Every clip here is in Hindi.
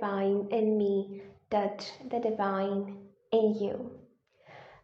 divine in me, touch the divine in you.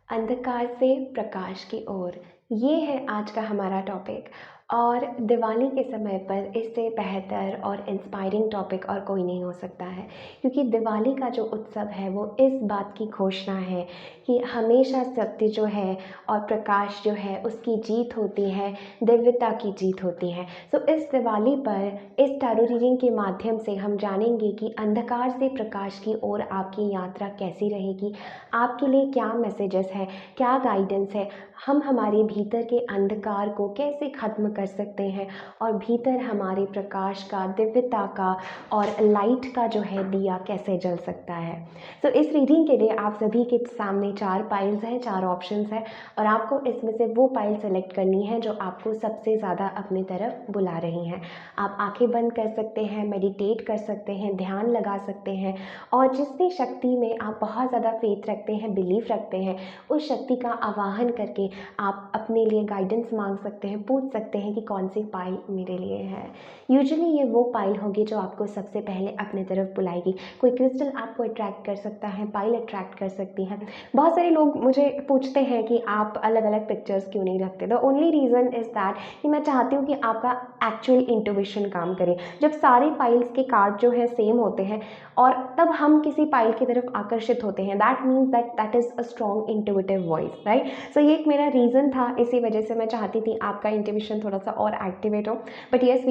अंधकार से प्रकाश की ओर, ये है आज का हमारा टॉपिक। और दिवाली के समय पर इससे बेहतर और इंस्पायरिंग टॉपिक और कोई नहीं हो सकता है, क्योंकि दिवाली का जो उत्सव है वो इस बात की घोषणा है कि हमेशा सत्य जो है और प्रकाश जो है उसकी जीत होती है, दिव्यता की जीत होती है। तो इस दिवाली पर इस टैरो रीडिंग के माध्यम से हम जानेंगे कि अंधकार से प्रकाश की ओर आपकी यात्रा कैसी रहेगी, आपके लिए क्या मैसेजेस है, क्या गाइडेंस है, हम हमारे भीतर के अंधकार को कैसे ख़त्म कर सकते हैं और भीतर हमारे प्रकाश का, दिव्यता का और लाइट का जो है दिया कैसे जल सकता है। तो इस रीडिंग के लिए आप सभी के सामने 4 पाइल्स हैं, 4 ऑप्शंस हैं और आपको इसमें से वो पाइल सेलेक्ट करनी है जो आपको सबसे ज़्यादा अपनी तरफ बुला रही हैं। आप आंखें बंद कर सकते हैं, मेडिटेट कर सकते हैं, ध्यान लगा सकते हैं और जिस भी शक्ति में आप बहुत ज़्यादा फेथ रखते हैं, बिलीफ रखते हैं, उस शक्ति का आवाहन करके आप अपने लिए गाइडेंस मांग सकते हैं, पूछ सकते हैं कि कौन सी पाइल मेरे लिए है। यूजुअली ये वो पाइल होगी जो आपको सबसे पहले अपने तरफ बुलाएगी। कोई क्रिस्टल आपको अट्रैक्ट कर सकता है, पाइल अट्रैक्ट कर सकती है। बहुत सारे लोग मुझे पूछते हैं कि आप अलग अलग पिक्चर्स क्यों नहीं रखते। The only reason is that कि मैं चाहती हूँ कि आपका एक्चुअल इंट्यूशन काम करे। जब सारे पाइल्स के कार्ड जो है सेम होते हैं और तब हम किसी पाइल की तरफ आकर्षित होते हैं, that means that is a strong intuitive voice, right. So ये एक मेरा रीज़न था, इसी वजह से मैं चाहती थी आपका इंट्यूशन थोड़ा सा और एक्टिवेट हो। But yes,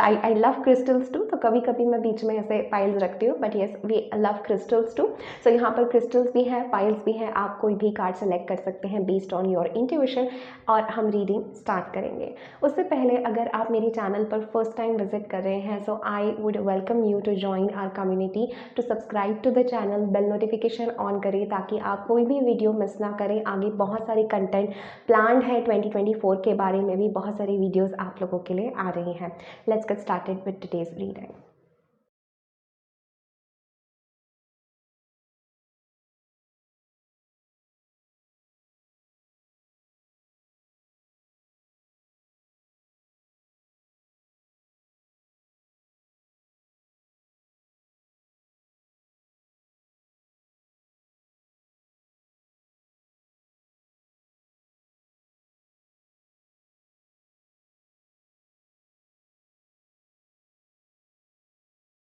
I love crystals too, तो कभी कभी मैं बीच में ऐसे पाइल्स रखती हूँ, but yes we love crystals too. So यहाँ पर क्रिस्टल्स भी हैं, पाइल्स भी हैं, आप कोई भी कार्ड सेलेक्ट कर सकते हैं बेस्ड ऑन योर इंट्यूशन और हम रीडिंग स्टार्ट करेंगे। उससे पहले अगर आप मेरे चैनल पर फर्स्ट टाइम विजिट कर रहे हैं, so I would welcome you to join our community, to subscribe to the channel, bell notification on करें ताकि आप कोई भी वीडियो मिस ना करें। आगे बहुत सारे कंटेंट प्लान्ड है, 2024 के बारे में भी बहुत सारी वीडियोस आप लोगों के लिए आ रही हैं। Let's get started with today's reading.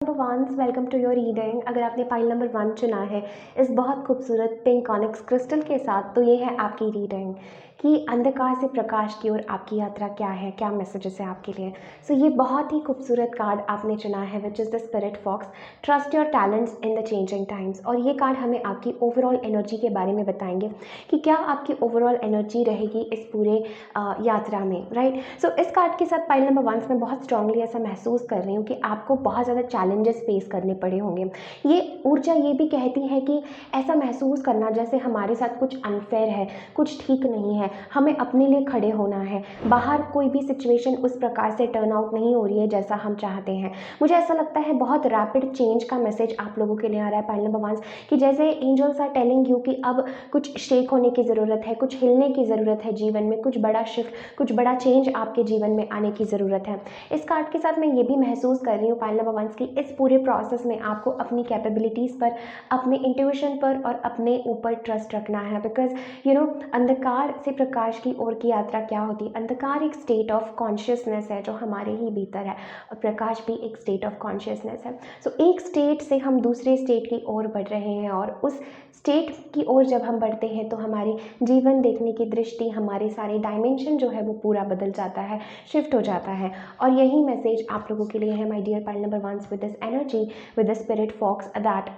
Number 1, welcome to your reading. अगर आपने पाइल नंबर 1 चुना है इस बहुत खूबसूरत पिंक ऑनिक्स क्रिस्टल के साथ, तो ये है आपकी रीडिंग कि अंधकार से प्रकाश की ओर आपकी यात्रा क्या है, क्या मैसेजेस है आपके लिए। सो ये बहुत ही खूबसूरत कार्ड आपने चुना है, which is the spirit fox, trust your talents in the changing times. और ये कार्ड हमें आपकी ओवरऑल एनर्जी के बारे में बताएंगे कि क्या आपकी ओवरऑल एनर्जी रहेगी इस पूरे यात्रा में, राइट। सो इस कार्ड के साथ पाइल नंबर 1 में बहुत स्ट्रांगली ऐसा महसूस कर रही हूँ कि आपको बहुत ज़्यादा चैलेंजेस फेस करने पड़े होंगे। ये ऊर्जा ये भी कहती है कि ऐसा महसूस करना जैसे हमारे साथ कुछ अनफेयर है, कुछ ठीक नहीं है, हमें अपने लिए खड़े होना है। बाहर कोई भी सिचुएशन उस प्रकार से टर्न आउट नहीं हो रही है जैसा हम चाहते हैं। मुझे ऐसा लगता है बहुत रैपिड चेंज का मैसेज आप लोगों के लिए आ रहा है पाइल नंबर 1 कि जैसे एंजल्स आर टेलिंग यू कि अब कुछ शेक होने की ज़रूरत है, कुछ हिलने की ज़रूरत है जीवन में, कुछ बड़ा शिफ्ट, कुछ बड़ा चेंज आपके जीवन में आने की ज़रूरत है। इस कार्ड के साथ मैं ये भी महसूस कर रही हूँ पाइल नंबर 1 की इस पूरे प्रोसेस में आपको अपनी कैपेबिलिटीज़ पर, अपने इंट्यूशन पर और अपने ऊपर ट्रस्ट रखना है। बिकॉज अंधकार से प्रकाश की ओर की यात्रा क्या होती है। अंधकार एक स्टेट ऑफ कॉन्शियसनेस है जो हमारे ही भीतर है और प्रकाश भी एक स्टेट ऑफ कॉन्शियसनेस है। सो एक स्टेट से हम दूसरे स्टेट की ओर बढ़ रहे हैं और उस स्टेट की ओर जब हम बढ़ते हैं तो हमारी जीवन देखने की दृष्टि, हमारे सारे डायमेंशन जो है वो पूरा बदल जाता है, शिफ्ट हो जाता है। और यही मैसेज आप लोगों के लिए है my dear pile number 1 with this energy, with the spirit fox, that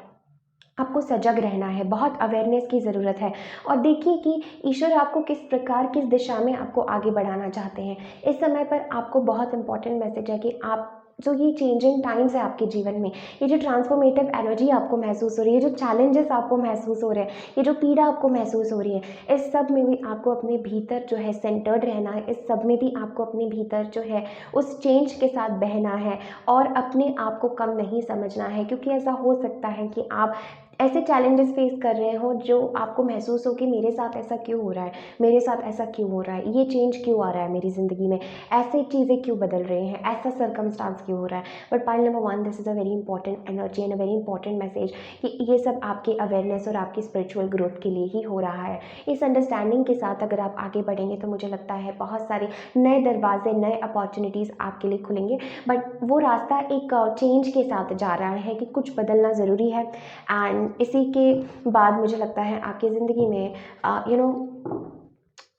आपको सजग रहना है, बहुत अवेयरनेस की ज़रूरत है। और देखिए कि ईश्वर आपको किस प्रकार, किस दिशा में आपको आगे बढ़ाना चाहते हैं। इस समय पर आपको बहुत इंपॉर्टेंट मैसेज है कि आप जो ये चेंजिंग टाइम्स है आपके जीवन में, ये जो ट्रांसफॉर्मेटिव एनर्जी आपको महसूस हो रही है, जो चैलेंजेस आपको महसूस हो रहे हैं, ये जो पीड़ा आपको महसूस हो रही है, इस सब में भी आपको अपने भीतर जो है सेंटर्ड रहना है। इस सब में भी आपको अपने भीतर जो है उस चेंज के साथ बहना है और अपने आप को कम नहीं समझना है, क्योंकि ऐसा हो सकता है कि आप ऐसे चैलेंजेस फेस कर रहे हो जो आपको महसूस हो कि मेरे साथ ऐसा क्यों हो रहा है, मेरे साथ ऐसा क्यों हो रहा है, ये चेंज क्यों आ रहा है मेरी ज़िंदगी में, ऐसे चीज़ें क्यों बदल रही हैं, ऐसा सर्कमस्टांस क्यों हो रहा है। But pile number 1, this is a very important energy and a very important message कि ये सब आपके अवेयरनेस और आपकी स्पिरिचुअल ग्रोथ के लिए ही हो रहा है। इस अंडरस्टैंडिंग के साथ अगर आप आगे बढ़ेंगे तो मुझे लगता है बहुत सारे नए दरवाजे, नए अपॉर्चुनिटीज़ आपके लिए खुलेंगे। बट वो रास्ता एक चेंज के साथ जा रहा है कि कुछ बदलना ज़रूरी है। एंड इसी के बाद मुझे लगता है आपकी ज़िंदगी में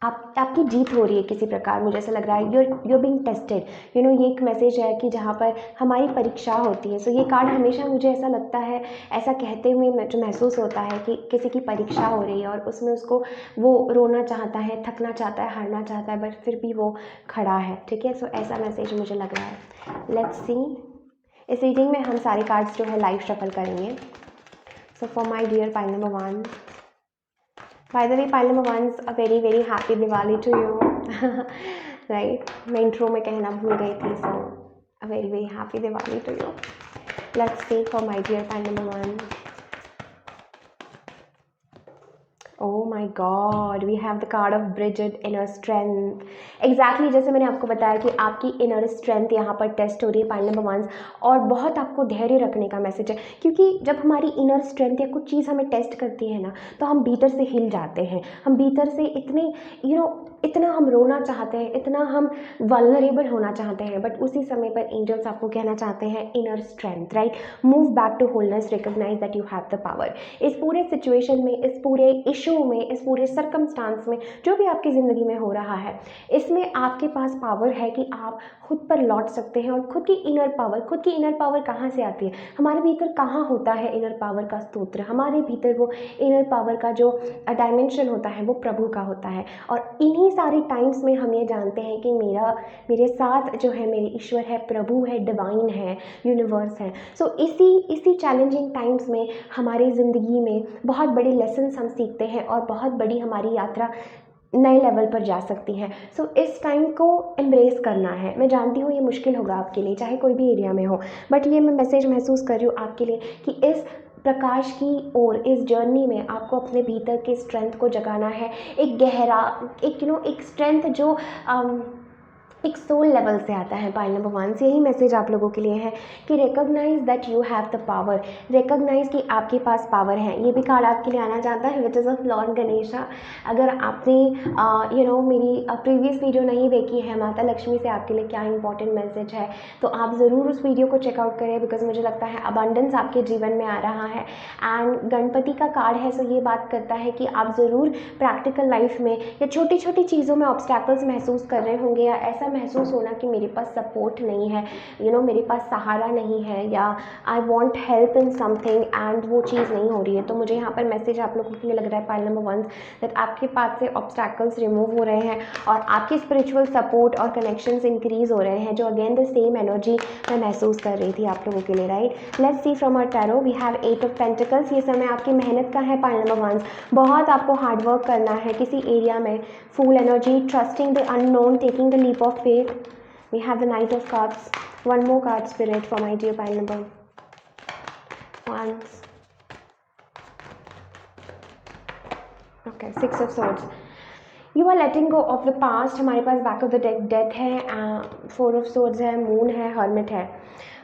आपकी जीत हो रही है किसी प्रकार। मुझे ऐसा लग रहा है यूर बीइंग टेस्टेड, ये एक मैसेज है कि जहाँ पर हमारी परीक्षा होती है। सो ये कार्ड हमेशा मुझे ऐसा लगता है, ऐसा कहते हुए जो महसूस होता है कि किसी की परीक्षा हो रही है और उसमें उसको वो रोना चाहता है, थकना चाहता है, हारना चाहता है, बट फिर भी वो खड़ा है। ठीक है, सो ऐसा मैसेज मुझे लग रहा है। लेट्स सी, इस रीडिंग में हम सारे कार्ड्स जो है लाइव शफल करेंगे। So for my dear pile number 1, by the way pile number 1's a very very happy Diwali to you. Right, मैं इंट्रो में कहना भूल गई थी, so a very very happy Diwali to you. Let's see for my dear pile number 1. Oh my God, we have the card of Bridget, inner strength. Exactly जैसे मैंने आपको बताया कि आपकी इनर स्ट्रेंथ यहाँ पर टेस्ट हो रही है पाइल नंबर 1, और बहुत आपको धैर्य रखने का मैसेज है। क्योंकि जब हमारी इनर स्ट्रेंथ या कुछ चीज़ हमें टेस्ट करती है ना, तो हम भीतर से हिल जाते हैं। हम भीतर से इतने इतना हम रोना चाहते हैं, इतना हम वल्नरेबल होना चाहते हैं, बट उसी समय पर एंजल्स आपको कहना चाहते हैं inner strength, right. Move back to wholeness, recognise that you have the power. इस पूरे सिचुएशन में, इस पूरे इशू में, इस पूरे सर्कमस्टांस में, जो भी आपकी ज़िंदगी में हो रहा है, इसमें आपके पास पावर है कि आप खुद पर लौट सकते हैं। और खुद की इनर पावर कहाँ से आती है, हमारे भीतर कहाँ होता है इनर पावर का स्तोत्र। हमारे भीतर वो इनर पावर का जो डायमेंशन होता है वो प्रभु का होता है। और इन्हीं सारे टाइम्स में हम ये जानते हैं कि मेरे साथ जो है मेरे ईश्वर है, प्रभु है, डिवाइन है, यूनिवर्स है। सो इसी चैलेंजिंग टाइम्स में हमारी ज़िंदगी में बहुत बड़ी लेसन्स हम सीखते हैं और बहुत बड़ी हमारी यात्रा नए लेवल पर जा सकती है। सो इस टाइम को एम्ब्रेस करना है। मैं जानती हूँ ये मुश्किल होगा आपके लिए, चाहे कोई भी एरिया में हो, बट ये मैं मैसेज महसूस कर रही हूँ आपके लिए कि इस प्रकाश की ओर, इस जर्नी में आपको अपने भीतर के स्ट्रेंथ को जगाना है। एक गहरा, एक स्ट्रेंथ जो एक सोल लेवल से आता है। पाइल नंबर 1 से यही मैसेज आप लोगों के लिए है कि recognise that you have the power. Recognise कि आपके पास पावर है। ये भी कार्ड आपके लिए आना चाहता है, which is of Lord Ganesha. अगर आपने मेरी प्रीवियस वीडियो नहीं देखी है माता लक्ष्मी से आपके लिए क्या इंपॉर्टेंट मैसेज है, तो आप ज़रूर उस वीडियो को चेकआउट करें, बिकॉज मुझे लगता है अबंडेंस आपके जीवन में आ रहा है। एंड गणपति का कार्ड है, सो ये बात करता है कि आप ज़रूर प्रैक्टिकल लाइफ में या छोटी छोटी चीज़ों में ऑब्स्टैकल्स महसूस कर रहे होंगे, या ऐसा महसूस होना कि मेरे पास सपोर्ट नहीं है, मेरे पास सहारा नहीं है, या I want help in something and वो चीज़ नहीं हो रही है। तो मुझे यहाँ पर मैसेज आप लोगों के लिए लग रहा है पाइल नंबर 1 दैट आपके पास से ऑब्स्टैकल्स रिमूव हो रहे हैं और आपकी स्पिरिचुअल सपोर्ट और कनेक्शंस इंक्रीज हो रहे हैं, जो अगेन द सेम एनर्जी मैं महसूस कर रही थी आप लोगों के लिए, right. Let's see from our tarot, we have 8 of pentacles. ये समय आपकी मेहनत का है पाइल नंबर 1। बहुत आपको हार्डवर्क करना है किसी एरिया में। Full energy, trusting the unknown, taking the leap of faith. We have the Knight of Cups. One more card, Spirit, for my dear pile number 1. Okay, 6 of Swords. You are letting go of the past. हमारे पास back of the deck death है, 4 ऑफ Swords है, मून है, हर्मिट है।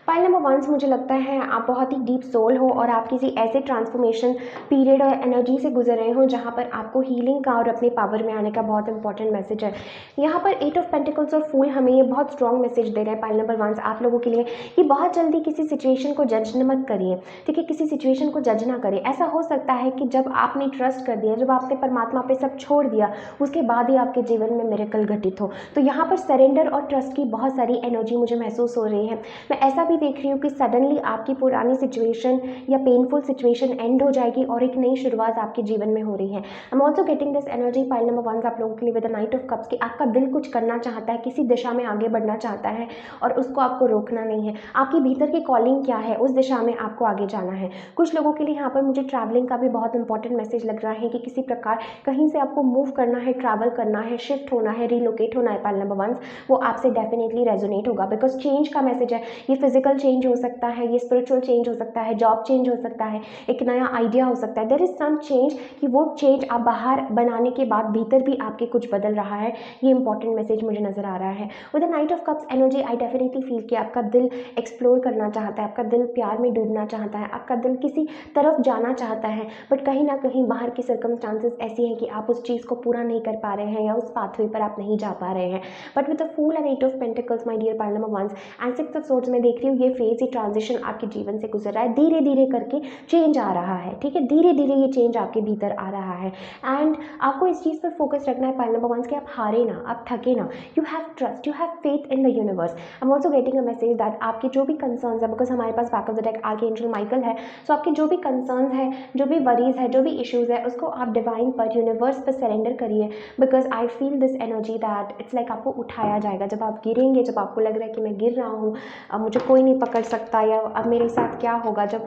पाइल नंबर 1 मुझे लगता है आप बहुत ही डीप सोल हो और आप किसी ऐसे ट्रांसफॉर्मेशन पीरियड और एनर्जी से गुजर रहे हो जहाँ पर आपको हीलिंग का और अपने पावर में आने का बहुत इंपॉर्टेंट मैसेज है। यहाँ पर 8 ऑफ पेंटिकल्स और फूल हमें ये बहुत स्ट्रॉन्ग मैसेज दे रहे हैं पाइल नंबर 1 आप लोगों के लिए कि बहुत जल्दी किसी सिचुएशन को जज मत करिए, ठीक है। किसी सिचुएशन को जज ना करिए। ऐसा हो सकता है कि जब आपने ट्रस्ट कर दिया, जब आपने परमात्मा पे सब छोड़ दिया, उसके बाद ही आपके जीवन में मिरेकल घटित हो। तो यहाँ पर सरेंडर और ट्रस्ट की बहुत सारी एनर्जी मुझे महसूस हो रही है। मैं ऐसा भी देख रही हूँ कि सडनली आपकी पुरानी सिचुएशन या पेनफुल सिचुएशन एंड हो जाएगी और एक नई शुरुआत आपके जीवन में हो रही है। आई am also getting this energy pile number 1 आप लोगों के लिए with the night of cups कि आपका दिल कुछ करना चाहता है, किसी दिशा में आगे बढ़ना चाहता है और उसको आपको रोकना नहीं है। आपकी भीतर की कॉलिंग क्या है, उस दिशा में आपको आगे जाना है। कुछ लोगों के लिए यहाँ पर मुझे ट्रैवलिंग का भी बहुत इंपॉर्टेंट मैसेज लग रहा है कि किसी प्रकार कहीं से आपको मूव करना है, ट्रैवल करना है, शिफ्ट होना है, रिलोकेट होना है। पाइल नंबर 1 वो आपसे डेफिनेटली रेजोनेट होगा, बिकॉज चेंज का मैसेज है। ये फिजिकल फिजिकल चेंज हो सकता है, ये स्पिरिचुअल चेंज हो सकता है, जॉब चेंज हो सकता है, एक नया आइडिया हो सकता है। देयर इज सम चेंज कि वो चेंज आप बाहर बनाने के बाद भीतर भी आपके कुछ बदल रहा है। ये इंपॉर्टेंट मैसेज मुझे नजर आ रहा है। With the night of cups energy I definitely feel कि आपका दिल एक्सप्लोर करना चाहता है, आपका दिल प्यार में डूबना चाहता है, आपका दिल किसी तरफ जाना चाहता है, बट कहीं ना कहीं बाहर की सर्कमस्टांसेस ऐसी हैं कि आप उस चीज़ को पूरा नहीं कर पा रहे हैं या उस पाथवे पर आप नहीं जा पा रहे हैं। But with the fool and eight of pentacles my dear pile number once and six of swords में देख रही हूँ ये फेज, ये ट्रांजिशन आपके जीवन से गुजर रहा है, धीरे धीरे करके चेंज आ रहा है, ठीक है, धीरे धीरे ये चेंज आपके भीतर आ रहा है। एंड आपको इस चीज़ पर फोकस रखना है पाइल नंबर वंस कि आप हारे ना, आप थके ना, you have trust, you have faith in the universe. I am also getting a message that आपके जो भी कंसर्न्स है, बिकॉज हमारे पास back of the deck archangel Michael है, सो आपके जो भी कंसर्न्स है, जो भी वरीज है, जो भी इश्यूज है, उसको आप डिवाइन पर, यूनिवर्स पर सरेंडर करिए। Because I feel this energy that it's like आपको उठाया जाएगा जब आप गिरेंगे, जब आपको लग रहा है कि मैं गिर रहा हूँ, अब मुझे कोई नहीं पकड़ सकता, या अब मेरे साथ क्या होगा, जब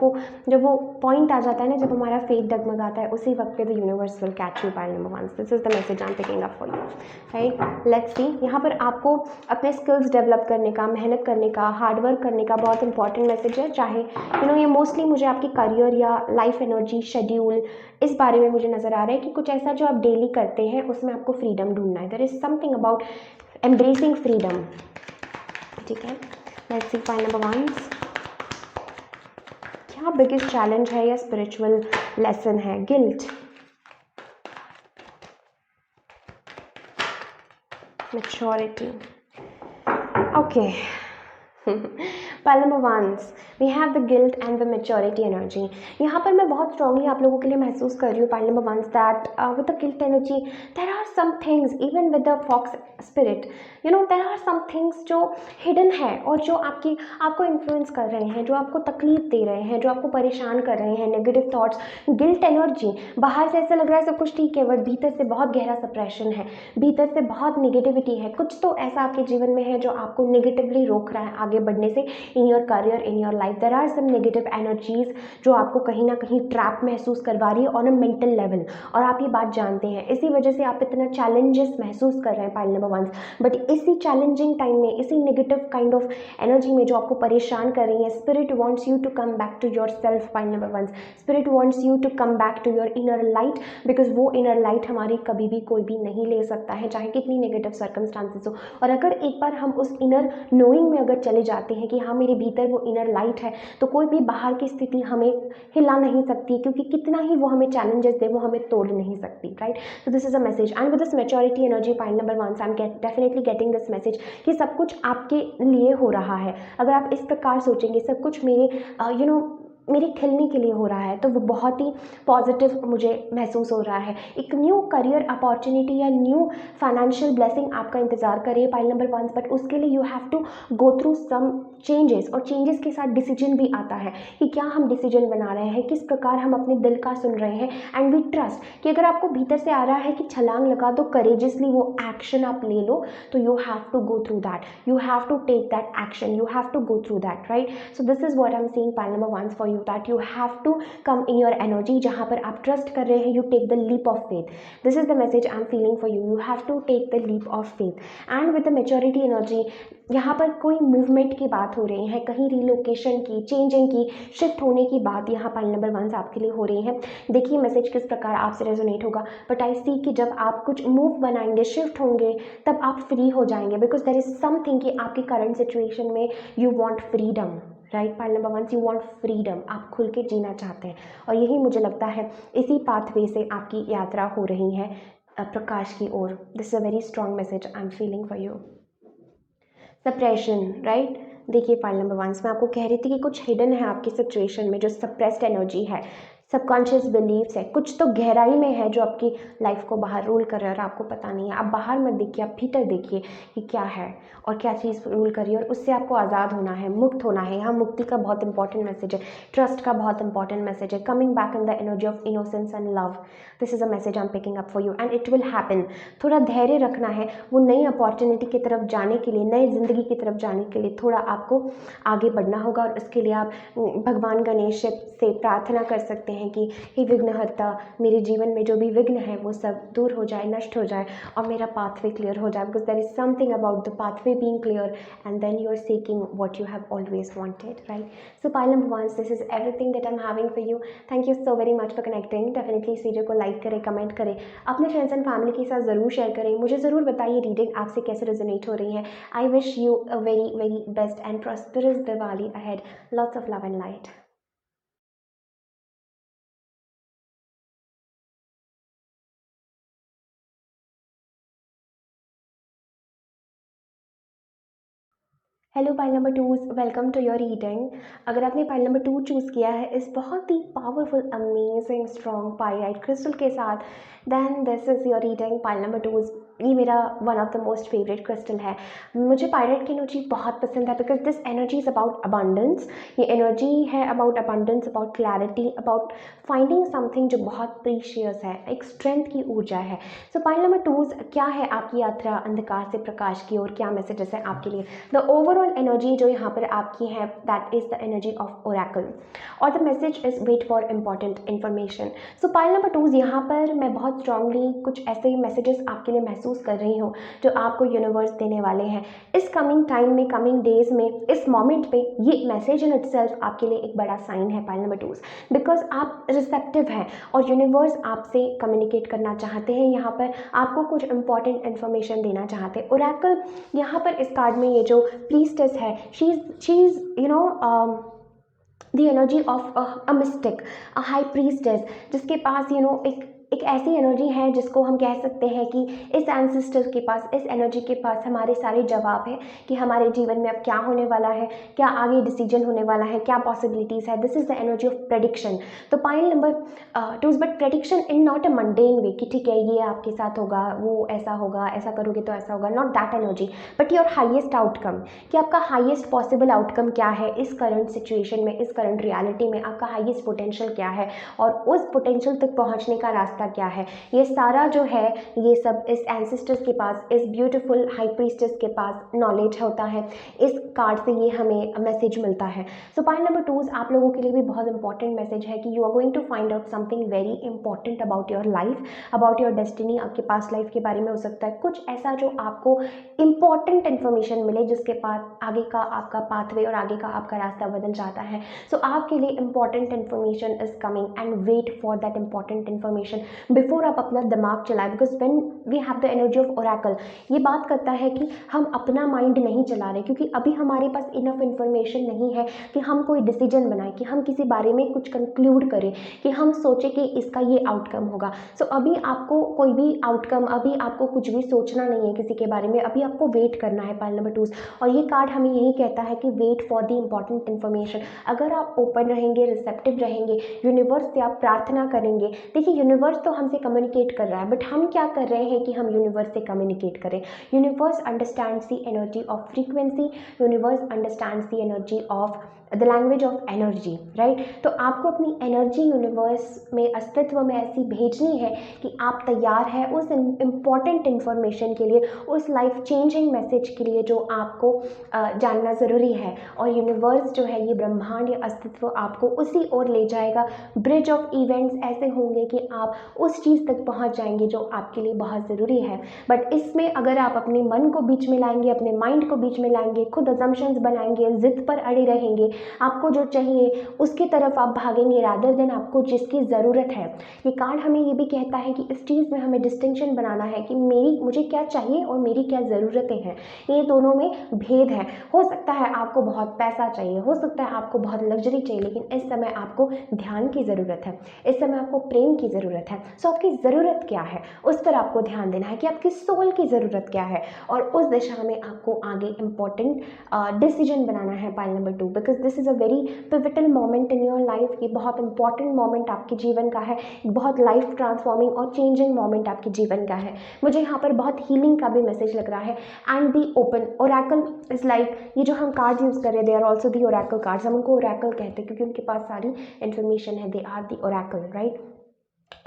वो पॉइंट आ जाता है ना, जब हमारा फेथ डगमगाता है, उसी वक्त पे the universe will catch you pile number one. This is the message I am picking up for you, right. Let's सी, यहाँ पर आपको अपने स्किल्स डेवलप करने का, मेहनत करने का, हार्डवर्क करने का बहुत इंपॉर्टेंट मैसेज है। चाहे ये मोस्टली मुझे आपकी करियर या लाइफ एनर्जी शेड्यूल इस बारे में मुझे नज़र आ रहा है कि कुछ ऐसा जो आप डेली करते हैं उसमें आपको फ्रीडम ढूंढना है। There is something about embracing freedom, ठीक है। Let's see pile number one, क्या बिगेस्ट चैलेंज है या स्पिरिचुअल लेसन है? Guilt, maturity, okay. Pile number once we have the guilt and the maturity energy. यहाँ पर मैं बहुत स्ट्रांगली आप लोगों के लिए महसूस कर रही हूँ pile number once that with the guilt energy there are some things even with the fox spirit, there are some things जो हिडन है और जो आपको इन्फ्लुएंस कर रहे हैं, जो आपको तकलीफ दे रहे हैं, जो आपको परेशान कर रहे हैं, नेगेटिव थॉट्स, गिल्ट एनर्जी। बाहर से ऐसा लग रहा है सब कुछ ठीक है, बट भीतर से बहुत गहरा सप्रेशन है, भीतर से बहुत नेगेटिविटी है, कुछ तो ऐसा आपके जीवन में है जो आपको नेगेटिवली रोक रहा है आगे बढ़ने से in your career, in your life. There are some negative energies जो आपको कहीं ना कहीं ट्रैप महसूस करवा रही है ऑन अ मेंटल लेवल, और आप ये बात जानते हैं, इसी वजह से आप इतना चैलेंजेस महसूस कर रहे हैं पाइल नंबर वन। बट इसी चैलेंजिंग टाइम में, इसी नेगेटिव काइंड ऑफ एनर्जी में जो आपको परेशान कर रही है, spirit wants you to come back to your self pile number one. Spirit wants you to come back to your inner light, because वो इनर लाइट हमारी कभी भी कोई भी नहीं ले सकता है, चाहे कितनी नेगेटिव सर्कमस्टांसेस हो। और अगर एक बार हम उस इनर नोइंग में अगर चले जाते हैं कि हाँ मेरे भीतर वो इनर लाइट है, तो कोई भी बाहर की स्थिति हमें हिला नहीं सकती, क्योंकि कितना ही वो हमें चैलेंजेस दे वो हमें तोड़ नहीं सकती, right. So this is a message and with this maturity energy pile number one I am definitely getting this message कि सब कुछ आपके लिए हो रहा है। अगर आप इस प्रकार सोचेंगे सब कुछ मेरे मेरे खिलने के लिए हो रहा है, तो वो बहुत ही पॉजिटिव मुझे महसूस हो रहा है। एक न्यू करियर अपॉर्चुनिटी या न्यू फाइनेंशियल ब्लेसिंग आपका इंतजार कर रही है पाइल नंबर वन, बट उसके लिए you have to go through some changes, और चेंजेस के साथ डिसीजन भी आता है कि क्या हम डिसीजन बना रहे हैं, किस प्रकार हम अपने दिल का सुन रहे हैं। एंड वी ट्रस्ट कि अगर आपको भीतर से आ रहा है कि छलांग लगा दो, करेजियसली वो एक्शन आप ले लो, तो you have to go through that, you have to take that action, you have to go through that, right. So this is what I am seeing pile number one for you that you have to come in your energy, जहाँ पर आप ट्रस्ट कर रहे हैं, you take the leap of faith. This is the message I'm feeling for you. You have to take the leap of faith. And with the maturity energy, यहाँ पर कोई मूवमेंट की बात हो रही है, कहीं रिलोकेशन की, चेंजिंग की, शिफ्ट होने की बात यहाँ पाइल नंबर वन आपके लिए हो रही है। देखिए मैसेज किस प्रकार आपसे रेजोनेट होगा, बट आई सी कि जब आप कुछ मूव बनाएंगे, शिफ्ट होंगे, तब आप फ्री हो जाएंगे, बिकॉज देयर इज समथिंग कि आपकी करंट सिचुएशन में you want freedom, right. Pile number one, you want freedom, आप खुल के जीना चाहते हैं, और यही मुझे लगता है इसी पाथवे से आपकी यात्रा हो रही है प्रकाश की ओर। This is a very strong message I am feeling for you. Suppression, right. देखिए पाइल नंबर वन, मैं आपको कह रही थी कि कुछ हिडन है आपकी सिचुएशन में, जो सप्रेस्ड एनर्जी है, सबकॉन्शियस बिलीव्स है, कुछ तो गहराई में है जो आपकी लाइफ को बाहर रूल कर रहा है और आपको पता नहीं है। आप बाहर मत देखिए, आप भीतर देखिए कि क्या है और क्या चीज़ रूल कर रही है, और उससे आपको आज़ाद होना है, मुक्त होना है। यहाँ मुक्ति का बहुत इंपॉर्टेंट मैसेज है, ट्रस्ट का बहुत इंपॉर्टेंट मैसेज है, coming back in the energy of innocence and love. This is a message I am picking up for you and it will happen. थोड़ा धैर्य रखना है, वो नई अपॉर्चुनिटी की तरफ जाने के लिए, नई जिंदगी की तरफ जाने के लिए थोड़ा आपको आगे बढ़ना होगा, और उसके लिए आप भगवान गणेश से प्रार्थना कर सकते हैं हैं कि हे विघ्नहर्ता, मेरे जीवन में जो भी विघ्न है वो सब दूर हो जाए, नष्ट हो जाए और मेरा पाथवे क्लियर हो जाए, because there is something about the pathway being clear and then you are seeking what you have always wanted, right? So pile number one, this is everything that I'm having for you. Thank you so very much for connecting. Definitely इस वीडियो को लाइक करें, कमेंट करें, अपने फ्रेंड्स एंड फैमिली के साथ ज़रूर शेयर करें। मुझे ज़रूर बताइए रीडिंग आपसे कैसे रेजोनेट हो रही है। I wish you a very very best and prosperous Diwali ahead. Lots of love and light. Hello pile number twos, welcome to your reading. अगर आपने पाइल नंबर 2 चूज़ किया है इस बहुत ही powerful amazing strong pyrite crystal के साथ, then this is your reading. Pile number two's ये मेरा one of the most favourite crystal है। मुझे पाइराइट की एनर्जी बहुत पसंद है because this energy is about abundance. ये एनर्जी है about abundance, about clarity, about finding something जो बहुत प्रीशियस है, एक स्ट्रेंथ की ऊर्जा है। सो पाइल नंबर टूज, क्या है आपकी यात्रा अंधकार से प्रकाश की ओर? क्या मैसेजेस है आपके लिए? द ओवरऑल एनर्जी जो यहाँ पर आपकी है, that is the energy of oracle और the message is wait for important information. So pile number two's, यहाँ पर मैं बहुत स्ट्रांगली कुछ ऐसे मैसेजेस आपके लिए महसूस कर रही हूँ जो आपको यूनिवर्स देने वाले हैं इस कमिंग टाइम में, कमिंग डेज में, इस मोमेंट पे। ये मैसेज इन इटसेल्फ आपके लिए एक बड़ा साइन है पाइल नंबर टूज, बिकॉज आप रिसेप्टिव हैं और यूनिवर्स आपसे कम्युनिकेट करना चाहते हैं। यहाँ पर आपको कुछ इंपॉर्टेंट इन्फॉर्मेशन देना चाहते हैं। ओरेकल यहाँ पर इस कार्ड में ये जो प्रीस्टेस है, she is you know the energy of a mystic, a high priestess, जिसके पास एक ऐसी एनर्जी है जिसको हम कह सकते हैं कि इस एंसेस्टर के पास, इस एनर्जी के पास हमारे सारे जवाब है कि हमारे जीवन में अब क्या होने वाला है, क्या आगे डिसीजन होने वाला है, क्या पॉसिबिलिटीज़ है। This is the energy of prediction. तो pile number two's, but prediction in not a mundane way कि ठीक है ये आपके साथ होगा, वो ऐसा होगा, ऐसा करोगे तो ऐसा होगा, not that energy, but your highest outcome, कि आपका हाइएस्ट पॉसिबल आउटकम क्या है इस करंट सिचुएशन में, इस करंट रियलिटी में, आपका हाइएस्ट पोटेंशियल क्या है और उस पोटेंशियल तक पहुँचने का रास्ता क्या है। ये सारा जो है ये सब इस एंसेस्टर्स के पास, इस ब्यूटीफुल हाई प्रीस्टेस के पास नॉलेज होता है। इस कार्ड से ये हमें मैसेज मिलता है। सो पॉइंट नंबर 2 आप लोगों के लिए भी बहुत इंपॉर्टेंट मैसेज है कि you are going to find out something very important about your life, about your destiny. आपके पास लाइफ के बारे में हो सकता है कुछ ऐसा जो आपको इंपॉर्टेंट इन्फॉर्मेशन मिले जिसके पास आगे का आपका पाथवे और आगे का आपका रास्ता बदल जाता है। सो आपके लिए important information is coming and wait for that important information before आप अपना दिमाग चलाएं, because when we have the energy of oracle, ये बात करता है कि हम अपना माइंड नहीं चला रहे क्योंकि अभी हमारे पास इनफ इन्फॉर्मेशन नहीं है कि हम कोई डिसीजन बनाएं, कि हम किसी बारे में कुछ कंक्लूड करें, कि हम सोचें कि इसका ये आउटकम होगा। सो अभी आपको कोई भी आउटकम, अभी आपको कुछ भी सोचना नहीं है किसी के बारे में, अभी आपको वेट करना है पाइल नंबर 2। और ये कार्ड हमें यही कहता है कि wait for the important information. अगर आप ओपन रहेंगे, रिसेप्टिव रहेंगे, यूनिवर्स से आप प्रार्थना करेंगे। देखिए यूनिवर्स तो हमसे कम्युनिकेट कर रहा है, बट हम क्या कर रहे हैं कि हम यूनिवर्स से कम्युनिकेट करें। Universe understands the energy of frequency, universe understands the energy of the language of energy, right. तो आपको अपनी एनर्जी यूनिवर्स में, अस्तित्व में ऐसी भेजनी है कि आप तैयार है उस इम्पॉर्टेंट इन्फॉर्मेशन के लिए, उस लाइफ चेंजिंग मैसेज के लिए जो आपको जानना ज़रूरी है। और यूनिवर्स जो है, ये ब्रह्मांड या अस्तित्व आपको उसी ओर ले जाएगा। ब्रिज ऑफ इवेंट्स ऐसे होंगे कि आप उस चीज़ तक पहुंच जाएंगे जो आपके लिए बहुत ज़रूरी है। बट इसमें अगर आप अपने मन को बीच में लाएंगे, अपने माइंड को बीच में लाएंगे, खुद अजम्पशंस बनाएंगे, जिद पर अड़े रहेंगे, आपको जो चाहिए उसकी तरफ आप भागेंगे रादर देन आपको जिसकी ज़रूरत है। ये कार्ड हमें ये भी कहता है कि इस चीज़ में हमें डिस्टिंक्शन बनाना है कि मुझे क्या चाहिए और मेरी क्या ज़रूरतें हैं। ये दोनों में भेद है। हो सकता है आपको बहुत पैसा चाहिए, हो सकता है आपको बहुत लग्जरी चाहिए, लेकिन इस समय आपको ध्यान की ज़रूरत है, इस समय आपको प्रेम की ज़रूरत है। सो आपकी ज़रूरत क्या है उस पर आपको ध्यान देना है कि आपकी सोल की ज़रूरत क्या है, और उस दिशा में आपको आगे इंपॉर्टेंट डिसीजन बनाना है pile number 2, because this is a very pivotal moment in your life. ये बहुत इंपॉर्टेंट मोमेंट आपके जीवन का है, बहुत लाइफ ट्रांसफॉर्मिंग और चेंजिंग मोमेंट आपके जीवन का है। मुझे यहाँ पर बहुत हीलिंग का भी मैसेज लग रहा है। And be open. Oracle is like, ये जो हम कार्ड यूज़ कर रहे हैं, they are also the oracle cards. हम उनको ओरेकल कहते हैं क्योंकि उनके पास सारी इन्फॉर्मेशन है, they are the oracle, right.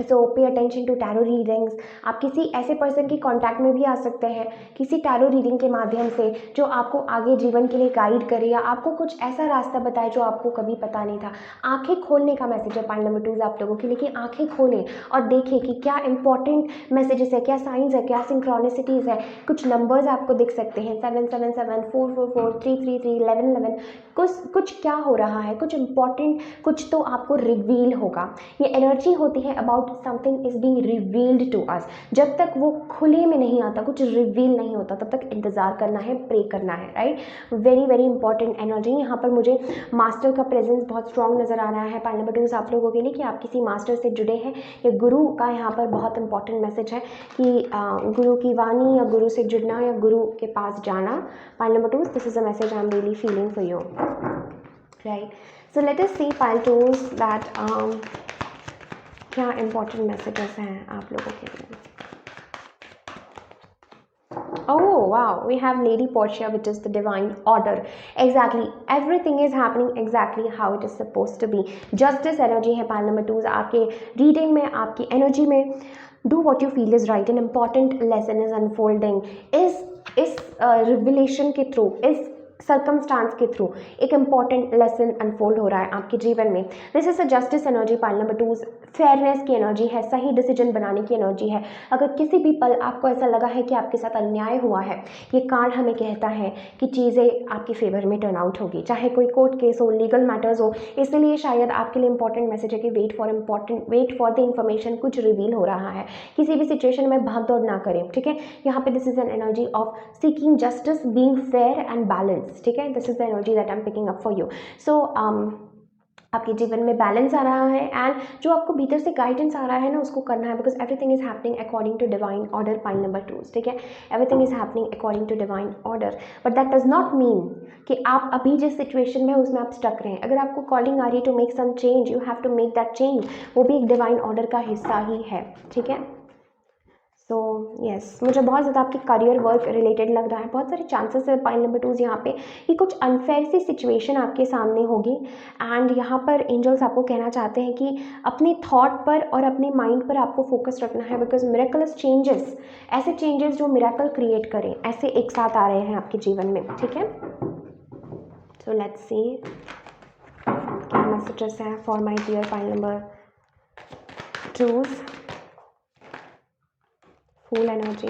So pay attention to tarot readings. आप किसी ऐसे पर्सन की कांटेक्ट में भी आ सकते हैं किसी टैरो रीडिंग के माध्यम से, जो आपको आगे जीवन के लिए गाइड करे या आपको कुछ ऐसा रास्ता बताए जो आपको कभी पता नहीं था। आंखें खोलने का मैसेज है पॉइंट नंबर 2 आप लोगों के लिए, कि आंखें खोलें और देखें कि क्या इंपॉर्टेंट मैसेजेस है, क्या साइंस है, क्या सिंक्रोनिसिटीज़ है। कुछ नंबर्स आपको दिख सकते हैं 777 444 333 1111। कुछ क्या हो रहा है, कुछ इंपॉर्टेंट, कुछ तो आपको रिवील होगा। ये एनर्जी होती है about something is being revealed to us. जब तक वो खुले में नहीं आता, कुछ रिवील नहीं होता, तब तक इंतजार करना है, प्रे करना है, right. Very very important energy. यहाँ पर मुझे मास्टर का प्रेजेंस बहुत स्ट्रॉन्ग नजर आ रहा है पॉइंट नंबर 2 आप लोगों के लिए, कि आप किसी मास्टर से जुड़े हैं या गुरु का यहाँ पर बहुत इंपॉर्टेंट मैसेज है कि गुरु की वाणी या गुरु से जुड़ना या गुरु के पास जाना। Point number 2 this is a message I am really feeling for you, right. So let us see pile 2 that क्या इंपॉर्टेंट मैसेजेस हैं आप लोगों के लिए। Oh wow, we have Lady Portia, which is the divine order. Exactly, everything is happening exactly how it is supposed to be. Justice energy है pile number 2 आपके रीडिंग में, आपकी एनर्जी में। Do what you feel is right. An important lesson is unfolding. इस रिविलेशन के थ्रू, इस सर्कमस्टांस के थ्रू एक इंपॉर्टेंट लेसन अनफोल्ड हो रहा है आपके जीवन में। This is a justice energy pile number 2, fairness की एनर्जी है, सही डिसीजन बनाने की एनर्जी है। अगर किसी भी पल आपको ऐसा लगा है कि आपके साथ अन्याय हुआ है, ये कार्ड हमें कहता है कि चीज़ें आपके फेवर में टर्न आउट होगी, चाहे कोई कोर्ट केस हो, लीगल मैटर्स हो। इसलिए शायद आपके लिए इंपॉर्टेंट मैसेज है कि वेट फॉर द इंफॉर्मेशन, कुछ रिवील हो रहा है। किसी भी सिचुएशन में भाग दौड़ ना करें, ठीक है। यहाँ पे this is an energy of seeking justice, being fair and balance, ठीक है। This is the energy that I am picking up for you. So आपके जीवन में बैलेंस आ रहा है एंड जो आपको भीतर से गाइडेंस आ रहा है ना, उसको करना है, because everything is happening according to divine order point number 2, ठीक है। Everything is happening according to divine order, but that does not mean कि आप अभी जिस सिचुएशन में उसमें आप स्टक रहें। अगर आपको कॉलिंग आ रही है to make some change, you have to make that change. वो भी एक डिवाइन ऑर्डर का हिस्सा ही है, ठीक है। सो यस, मुझे बहुत ज़्यादा आपके करियर वर्क रिलेटेड लग रहा है। बहुत सारे चांसेस है पॉइंट नंबर 2 यहाँ पे कि कुछ अनफेयर सी सिचुएशन आपके सामने होगी एंड यहाँ पर एंजल्स आपको कहना चाहते हैं कि अपने थॉट पर और अपने माइंड पर आपको फोकस रखना है, बिकॉज मिरेकलस चेंजेस, ऐसे चेंजेस जो मिरेकल क्रिएट करें, ऐसे एक साथ आ रहे हैं आपके जीवन में, ठीक है। सो लेट्स सी क्या मैसेजेस है for my dear point number 2, full energy.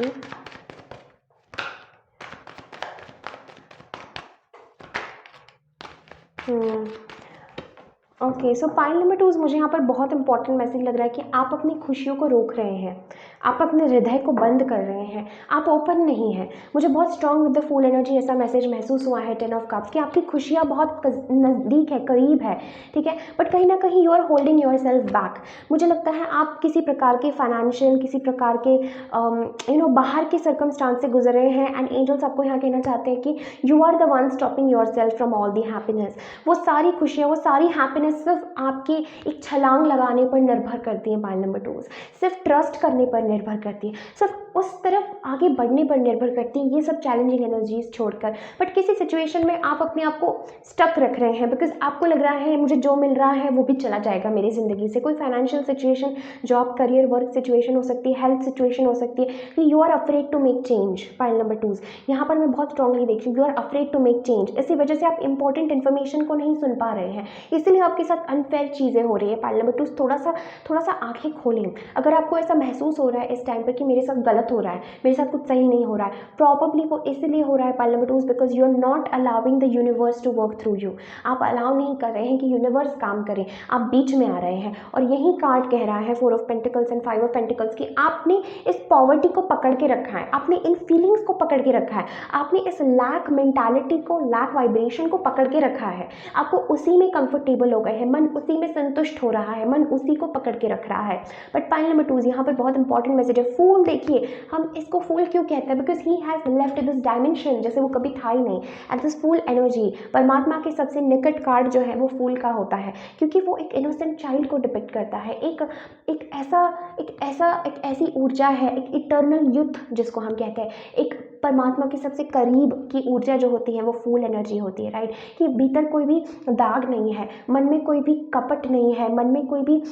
Okay, so pile number 2 मुझे यहाँ पर बहुत इंपॉर्टेंट मैसेज लग रहा है कि आप अपनी खुशियों को रोक रहे हैं, आप अपने हृदय को बंद कर रहे हैं, आप ओपन नहीं हैं। मुझे बहुत strong with the full energy ऐसा मैसेज महसूस हुआ है 10 ऑफ कप्स कि आपकी खुशियाँ बहुत नज़दीक है, करीब है, ठीक है, बट कहीं ना कहीं you are holding your self back. मुझे लगता है आप किसी प्रकार के फाइनेंशियल, किसी प्रकार के बाहर के सर्कमस्टांस से गुजर रहे हैं एंड एंजल्स आपको यहाँ कहना चाहते हैं कि you are the one stopping your self from all the happiness. वो सारी खुशियाँ, वो सारी हैप्पीनेस सिर्फ आपके एक छलांग लगाने पर निर्भर करती है पॉइंट नंबर 2, सिर्फ ट्रस्ट करने पर निर्भर करती है, सिर्फ उस तरफ आगे बढ़ने पर निर्भर करती है, ये सब चैलेंजिंग एनर्जीज छोड़कर। बट किसी सिचुएशन में आप अपने आप को स्टक रख रहे हैं बिकॉज आपको लग रहा है मुझे जो मिल रहा है वो भी चला जाएगा मेरी ज़िंदगी से। कोई financial situation, job, career, work situation हो सकती है, हेल्थ सिचुएशन हो सकती है कि you are afraid to make change. Point number 2 यहाँ पर मैं बहुत स्ट्रांगली देख रही हूँ, you are afraid to make change. इसी वजह से आप इंपॉर्टेंट इन्फॉर्मेशन को नहीं सुन पा रहे हैं, इसीलिए आपके साथ अनफेयर चीज़ें हो रही है। पॉइंट नंबर 2 थोड़ा सा आंखें खोलें। अगर आपको ऐसा महसूस हो रहा है इस टाइम पर कि मेरे साथ गलत हो रहा है, मेरे साथ कुछ सही नहीं हो रहा है, प्रॉबली वो इसलिए हो रहा है point number 2 because you are not allowing the universe to work through you. आप अलाउ नहीं कर रहे हैं कि यूनिवर्स काम करे, आप बीच में आ रहे हैं। और यही कार्ड कह रहा है 4 of pentacles and 5 of pentacles कि आपने इस पॉवर्टी को पकड़ के रखा है, आपने इन फीलिंग्स को पकड़ के रखा है, आपने इस लैक मेंटालिटी को, लैक वाइब्रेशन को पकड़ के रखा है। आपको उसी में कंफर्टेबल हो गए हैं, मन उसी में संतुष्ट हो रहा है, मन उसी को पकड़ के रख रहा है। बट पॉइंट नंबर 2 यहाँ पर बहुत इंपॉर्टेंट मैसेज है। फूल देखिए, हम इसको फूल क्यों कहते हैं, because he has left this dimension, जैसे वो कभी था ही नहीं। एंड दिस फूल एनर्जी, परमात्मा के सबसे निकट कार्ड जो है वो फूल का होता है, क्योंकि वो एक इनोसेंट चाइल्ड को डिपिक्ट करता है। एक ऐसी ऊर्जा है, एक इटर्नल युद्ध जिसको हम कहते हैं, एक परमात्मा के सबसे करीब की ऊर्जा जो होती है वो फूल एनर्जी होती है, राइट। कि भीतर कोई भी दाग नहीं है, मन में कोई भी कपट नहीं है, मन में कोई भी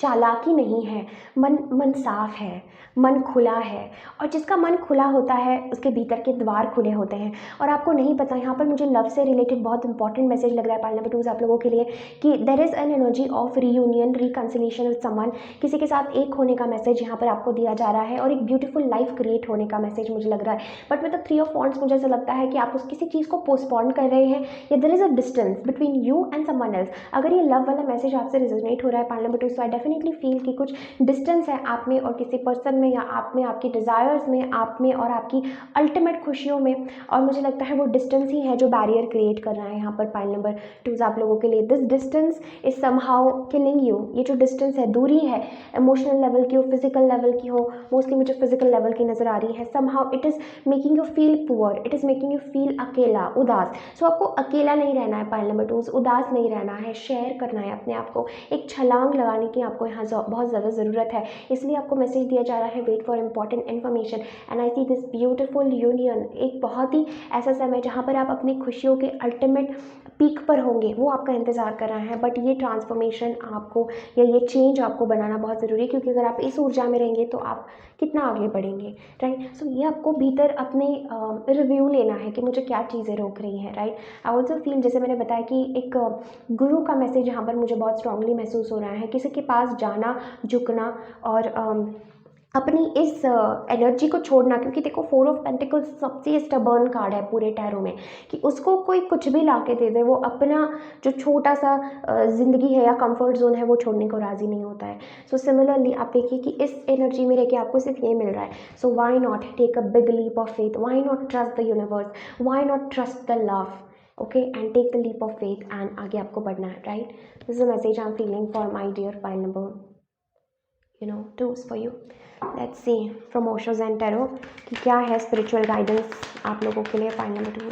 चालाकी नहीं है, मन मन साफ है, मन खुला है। और जिसका मन खुला होता है उसके भीतर के द्वार खुले होते हैं। और आपको नहीं पता, यहाँ पर मुझे लव से रिलेटेड बहुत इंपॉर्टेंट मैसेज लग रहा है पार्ट नंबर 2 आप लोगों के लिए, कि there is an energy of reunion, reconciliation with someone. किसी के साथ एक होने का मैसेज यहाँ पर आपको दिया जा रहा है और एक ब्यूटीफुल लाइफ क्रिएट होने का मैसेज मुझे लग रहा है। But with the 3 of wands मुझे ऐसा लगता है कि आप उस किसी चीज़ को पोस्टपोन कर रहे हैं, या there is a distance between you and someone else. अगर ये लव वाला मैसेज आपसे रिजोनेट हो रहा है पार्ट नंबर 2, सो आई डेफिनेटली फील कि कुछ डिस्टेंस है आप में और किसी पर्सन में, या आप में, आपकी डिज़ायर्स में, आप में और आपकी अल्टीमेट खुशियों में। और मुझे लगता है वो डिस्टेंस ही है जो बैरियर क्रिएट कर रहा है यहाँ पर पाइल नंबर 2 आप लोगों के लिए। This distance is somehow killing you. ये जो डिस्टेंस है, दूरी है, इमोशनल लेवल की हो, फिजिकल लेवल की हो, मोस्टली मुझे फिजिकल लेवल की नज़र आ रही है। Somehow it is making you feel poor, it is making you feel अकेला, उदास। सो आपको अकेला नहीं रहना है पाइल नंबर 2, उदास नहीं रहना है, शेयर करना है अपने आप को। एक छलांग लगाने की आपको यहाँ बहुत ज़्यादा ज़रूरत है, इसलिए आपको मैसेज दिया जा रहा है wait for important information. And I see this beautiful union, एक बहुत ही ऐसा समय जहाँ पर आप अपनी खुशियों के अल्टीमेट पीक पर होंगे, वो आपका इंतज़ार कर रहा है। बट ये ट्रांसफॉर्मेशन आपको, या ये चेंज आपको बनाना बहुत ज़रूरी है, क्योंकि अगर आप इस ऊर्जा में रहेंगे तो आप कितना आगे बढ़ेंगे, राइट। सो ये आपको भीतर अपने रिव्यू लेना है कि मुझे क्या चीज़ें रोक रही हैं, राइट। आई ऑल्सो फील, जैसे मैंने बताया कि एक गुरु का मैसेज यहाँ पर मुझे बहुत स्ट्रांगली महसूस हो रहा है। किसी के पास जाना, झुकना और अपनी इस एनर्जी को छोड़ना, क्योंकि देखो 4 ऑफ पेंटिकल्स सबसे स्टबर्न कार्ड है पूरे टैरो में, कि उसको कोई कुछ भी ला के दे दे, वो अपना जो छोटा सा ज़िंदगी है या कंफर्ट जोन है वो छोड़ने को राज़ी नहीं होता है। सो सिमिलरली आप देखिए कि इस एनर्जी में रह के आपको सिर्फ ये मिल रहा है। So why not take a big leap of faith, why not trust the universe, why not trust the love, okay, and take the leap of faith and आगे आपको बढ़ना है, right. This is a message I am feeling for my dear pile number 2 for you. Let's see from Osho's and tarot कि क्या है स्पिरिचुअल गाइडेंस आप लोगों के लिए pile number 2।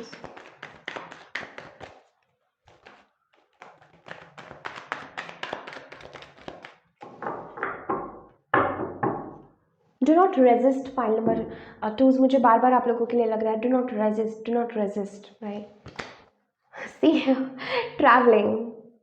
Do not resist pile number 2, मुझे बार बार आप लोगों के लिए लग रहा है do not resist, right. See travelling,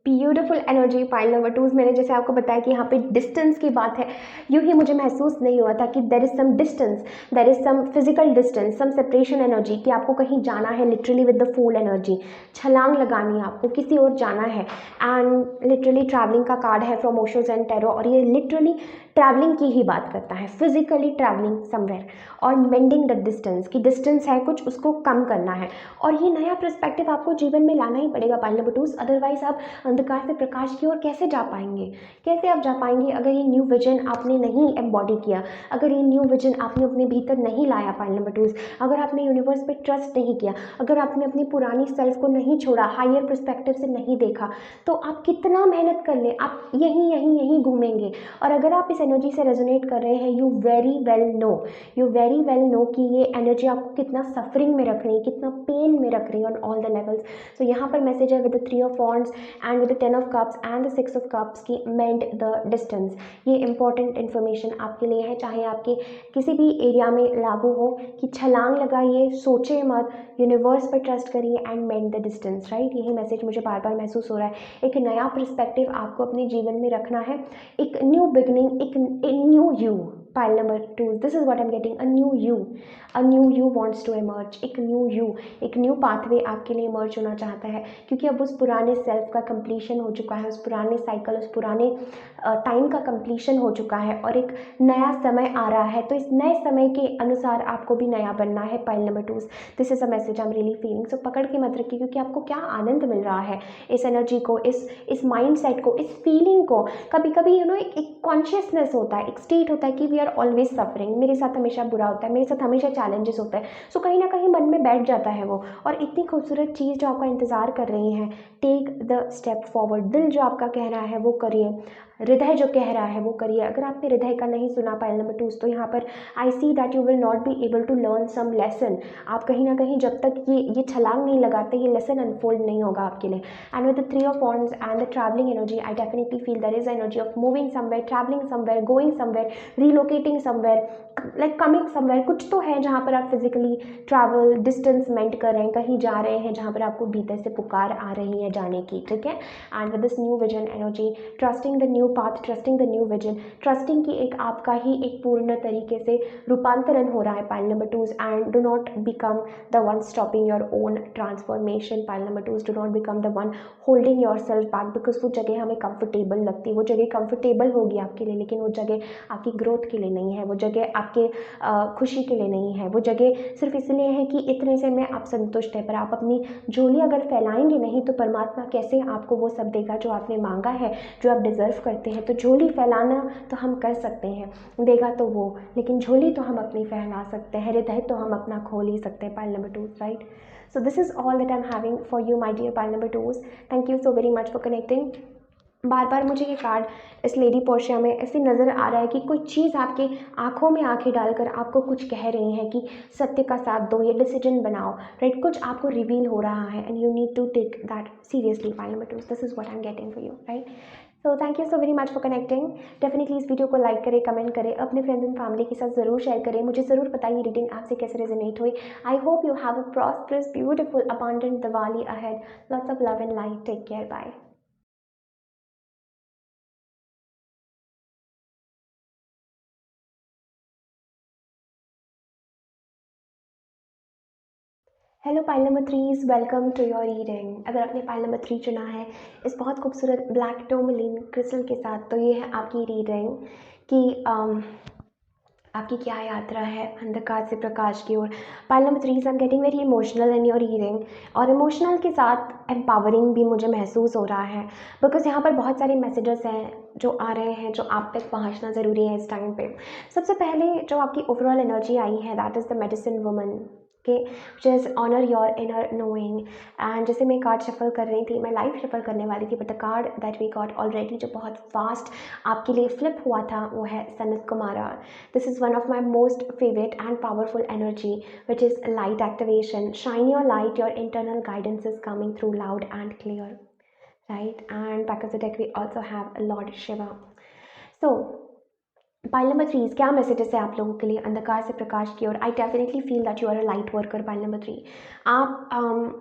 beautiful energy pile number 2। मैंने जैसे आपको बताया कि यहाँ पे डिस्टेंस की बात है, यूँ ही मुझे महसूस नहीं हुआ था कि there is some distance, there is some physical distance, some separation energy, कि आपको कहीं जाना है literally with the fool energy, छलांग लगानी है आपको, किसी और जाना है। एंड लिटरली ट्रैवलिंग का कार्ड है फ्रॉम ओशोज एंड टैरो, और ये लिटरली ट्रैवलिंग की ही बात करता है, फिजिकली ट्रैवलिंग समवेयर, और मेंडिंग द डिस्टेंस, की डिस्टेंस है कुछ, उसको कम करना है। और ये नया पर्सपेक्टिव आपको जीवन में लाना ही पड़ेगा पाइल नंबर 2, अदरवाइज आप अंधकार से प्रकाश की ओर कैसे जा पाएंगे, कैसे आप जा पाएंगे अगर ये न्यू विजन आपने नहीं एम्बॉडी किया, अगर ये न्यू विजन आपने अपने भीतर नहीं लाया पाइल नंबर 2, अगर आपने यूनिवर्स पे ट्रस्ट नहीं किया, अगर आपने अपनी पुरानी सेल्फ को नहीं छोड़ा, हायर पर्सपेक्टिव से नहीं देखा, तो आप कितना मेहनत कर लें, आप यहीं घूमेंगे। और अगर आप इस एनर्जी से रेजोनेट कर रहे हैं, यू वेरी वेल नो कि ये एनर्जी आपको कितना सफरिंग में रख रही है, कितना पेन में रख रही है ऑन ऑल द लेवल्स। सो यहाँ पर मैसेज है with the 3 of wands and with the 10 of cups and the 6 of cups की मेंट द डिस्टेंस। ये इंपॉर्टेंट इन्फॉर्मेशन आपके लिए है, चाहे आपके किसी भी एरिया में लागू हो, कि छलांग लगाइए, सोचे मत, यूनिवर्स पर ट्रस्ट करिए and meant the distance, right. यही मैसेज मुझे बार बार महसूस हो रहा है। एक नया पर्सपेक्टिव आपको अपने जीवन में रखना है, एक न्यू बिगनिंग, एक new you. Pile number 2, this is what I'm getting, a new you wants to emerge, एक न्यू पाथवे आपके लिए इमर्ज होना चाहता है, क्योंकि अब उस पुराने सेल्फ का कंप्लीशन हो चुका है, उस पुराने साइकिल, उस पुराने टाइम का कंप्लीशन हो चुका है और एक नया समय आ रहा है। तो इस नए समय के अनुसार आपको भी नया बनना है pile number 2। This is a message I am really feeling. So पकड़ के मत रखिए, क्योंकि आपको क्या आनंद मिल रहा है इस एनर्जी को, इस माइंड सेट को, इस फीलिंग को। कभी कभी एक कॉन्शियसनेस होता है, एक स्टेट होता है कि वी आर ऑलवेज सफरिंग, मेरे साथ हमेशा बुरा होता है, मेरे साथ हमेशा चैलेंजेस होता है। सो कहीं ना कहीं मन में बैठ जाता है वो, और इतनी खूबसूरत चीज़ जो आपका इंतज़ार कर रही है, टेक द स्टेप फॉरवर्ड। दिल जो आपका कह रहा है वो करिए, हृदय जो कह रहा है वो करिए। अगर आपने हृदय का नहीं सुना पाइल नंबर 2, तो यहाँ पर I see that you will not be able to learn some lesson. आप कहीं ना कहीं जब तक ये छलांग नहीं लगाते, ये लेसन अनफोल्ड नहीं होगा आपके लिए। And with the 3 of wands and the travelling energy, I definitely feel there is energy of moving somewhere, travelling somewhere, going somewhere, relocating somewhere, like coming somewhere. कुछ तो है जहाँ पर आप फिजिकली ट्रैवल, डिस्टेंस मेंट कर रहे हैं, कहीं जा रहे हैं जहाँ पर आपको भीतर से पुकार आ रही है जाने की, ठीक है। And with this new vision energy, trusting the new path, trusting the new vision, trusting कि एक आपका ही एक पूर्ण तरीके से रूपांतरण हो रहा है pile number 2, and do not become the one stopping your own transformation. Pile number 2, do not become the one holding your self back, because वो जगह हमें कंफर्टेबल लगती है, वो जगह कंफर्टेबल होगी आपके लिए, लेकिन वो जगह आपकी ग्रोथ के लिए नहीं है, वो जगह आपके खुशी के लिए नहीं है, वो जगह सिर्फ इसलिए है कि इतने से में आप संतुष्ट है। पर आप अपनी झोली अगर फैलाएंगे नहीं तो परमात्मा कैसे आपको वो सब देगा जो आपने मांगा है, जो आप डिज़र्व करते हैं। तो झोली फैलाना तो हम कर सकते हैं, देगा तो वो, लेकिन झोली तो हम अपनी फैला सकते हैं, हृदय तो हम अपना खोल ही सकते हैं। Pile number 2, right? So this is all that I'm having for you, my dear pile number 2s. Thank you so very much for connecting. बार बार मुझे ये कार्ड इस लेडी पोर्शिया में ऐसे नज़र आ रहा है कि कोई चीज़ आपकी आंखों में आंखें डालकर आपको कुछ कह रही है कि सत्य का साथ दो, ये डिसीजन बनाओ, राइट? कुछ आपको रिवील हो रहा है and you need to take that seriously. Pile number 2, this is what I am getting for you, right? So thank you so very much for connecting. Definitely इस वीडियो को लाइक करें, कमेंट करें, अपने फ्रेंड्स एंड फैमिली के साथ ज़रूर शेयर करें। मुझे ज़रूर बताइए रीडिंग आपसे कैसे रेजोनेट हुई। I hope you have a prosperous, beautiful, abundant Diwali ahead. Lots of love and light. Take care, bye. Hello pile number 3, welcome to your reading. अगर आपने पाइल नंबर 3 चुना है इस बहुत खूबसूरत ब्लैक टोरमलिन क्रिस्टल के साथ, तो ये है आपकी रीडिंग कि आपकी क्या यात्रा है अंधकार से प्रकाश की ओर। Pile number 3, I am getting very emotional in your reading, और इमोशनल के साथ एम्पावरिंग भी मुझे महसूस हो रहा है, बिकॉज यहाँ पर बहुत सारे मैसेजेस हैं जो आ रहे हैं जो आप तक पहुँचना ज़रूरी है इस टाइम पे। सबसे पहले जो आपकी ओवरऑल एनर्जी आई है, that is the medicine woman, के which is honour your inner knowing. And जैसे मैं कार्ड शफल कर रही थी, मैं लाइव शफल करने वाली थी, but the card that we got already जो बहुत फास्ट आपके लिए फ्लिप हुआ था वो है Sanat Kumara. This is one of my most favourite and powerful energy which is light activation. Shine your light, your internal guidance is coming through loud and clear, right? And back of the deck we also have Lord Shiva. So pile number 3, क्या मैसेजेस है आप लोगों के लिए अंधकार से प्रकाश की ओर? I definitely feel that you are a light worker. Pile number 3, आप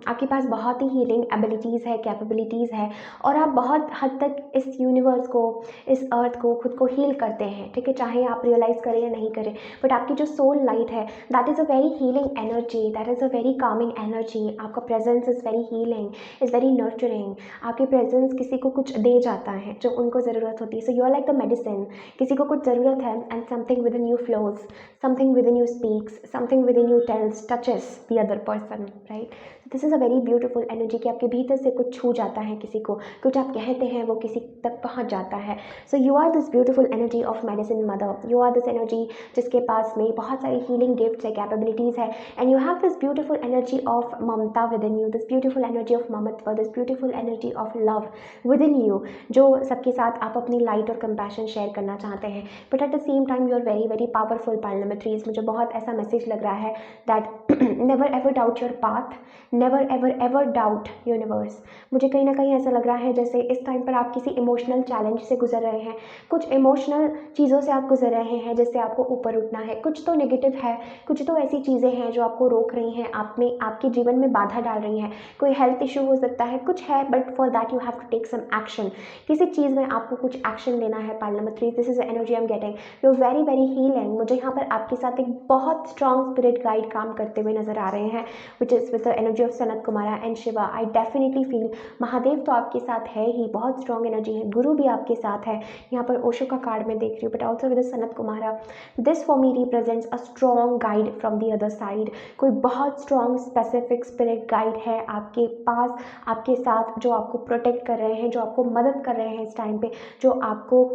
आपके पास बहुत ही हीलिंग एबिलिटीज़ है, कैपेबिलिटीज़ है, और आप बहुत हद तक इस यूनिवर्स को, इस अर्थ को, खुद को हील करते हैं, ठीक है? चाहे आप रियलाइज़ करें या नहीं करें, बट आपकी जो सोल लाइट है that is a very healing energy, that is a very calming energy. आपका presence is very healing, is very nurturing. आपके प्रेजेंस किसी को कुछ दे जाता है जो उनको ज़रूरत होती है। So you are like the medicine. किसी को कुछ ज़रूरत है and something within you flows, something within you speaks, something within you tells, touches the other person, right? So this is a very beautiful energy कि आपके भीतर से कुछ छू जाता है किसी को, कुछ आप कहते हैं वो किसी तक पहुंच जाता है। So you are this beautiful energy of medicine mother, you are this energy जिसके पास में बहुत सारी healing gifts है, capabilities है, and you have this beautiful energy of Mamata within you, this beautiful energy of ममत्व, this beautiful energy of love within you, जो सबके साथ आप अपनी लाइट और कंपैशन शेयर करना चाहते हैं। But at the same time you are very very powerful. Pile number 3, मुझे बहुत ऐसा मैसेज लग रहा है that never ever doubt your path, never ever ever doubt universe. मुझे कहीं ना कहीं ऐसा लग रहा है जैसे इस टाइम पर आप किसी इमोशनल चैलेंज से गुजर रहे हैं, कुछ इमोशनल चीज़ों से आप गुजर रहे हैं जिससे आपको ऊपर उठना है। कुछ तो नेगेटिव है, कुछ तो ऐसी चीज़ें हैं जो आपको रोक रही हैं, आप में आपके जीवन में बाधा डाल रही हैं। कोई हेल्थ इशू हो सकता है, कुछ है, but for that you have to take some action. किसी चीज़ में आपको कुछ एक्शन लेना है। Pile number 3, this is energy I am getting, you very very healing. मुझे यहाँ पर आपके साथ एक बहुत स्ट्रॉन्ग स्पिरिट गाइड काम करते हुए नजर आ रहे हैं, which is with the energy of Sanat Kumara and Shiva. I definitely feel Mahadev तो आपके साथ है ही, बहुत स्ट्रॉन्ग एनर्जी है, गुरु भी आपके साथ है। यहाँ पर ओशो का कार्ड मैं देख रही हूँ, but also with Sanat Kumara. This for me represents a strong guide from the other side. कोई बहुत स्ट्रॉन्ग स्पेसिफिक स्पिरिट गाइड है आपके पास, आपके साथ, जो आपको प्रोटेक्ट कर रहे हैं, जो आपको मदद कर रहे हैं इस टाइम पे, जो आपको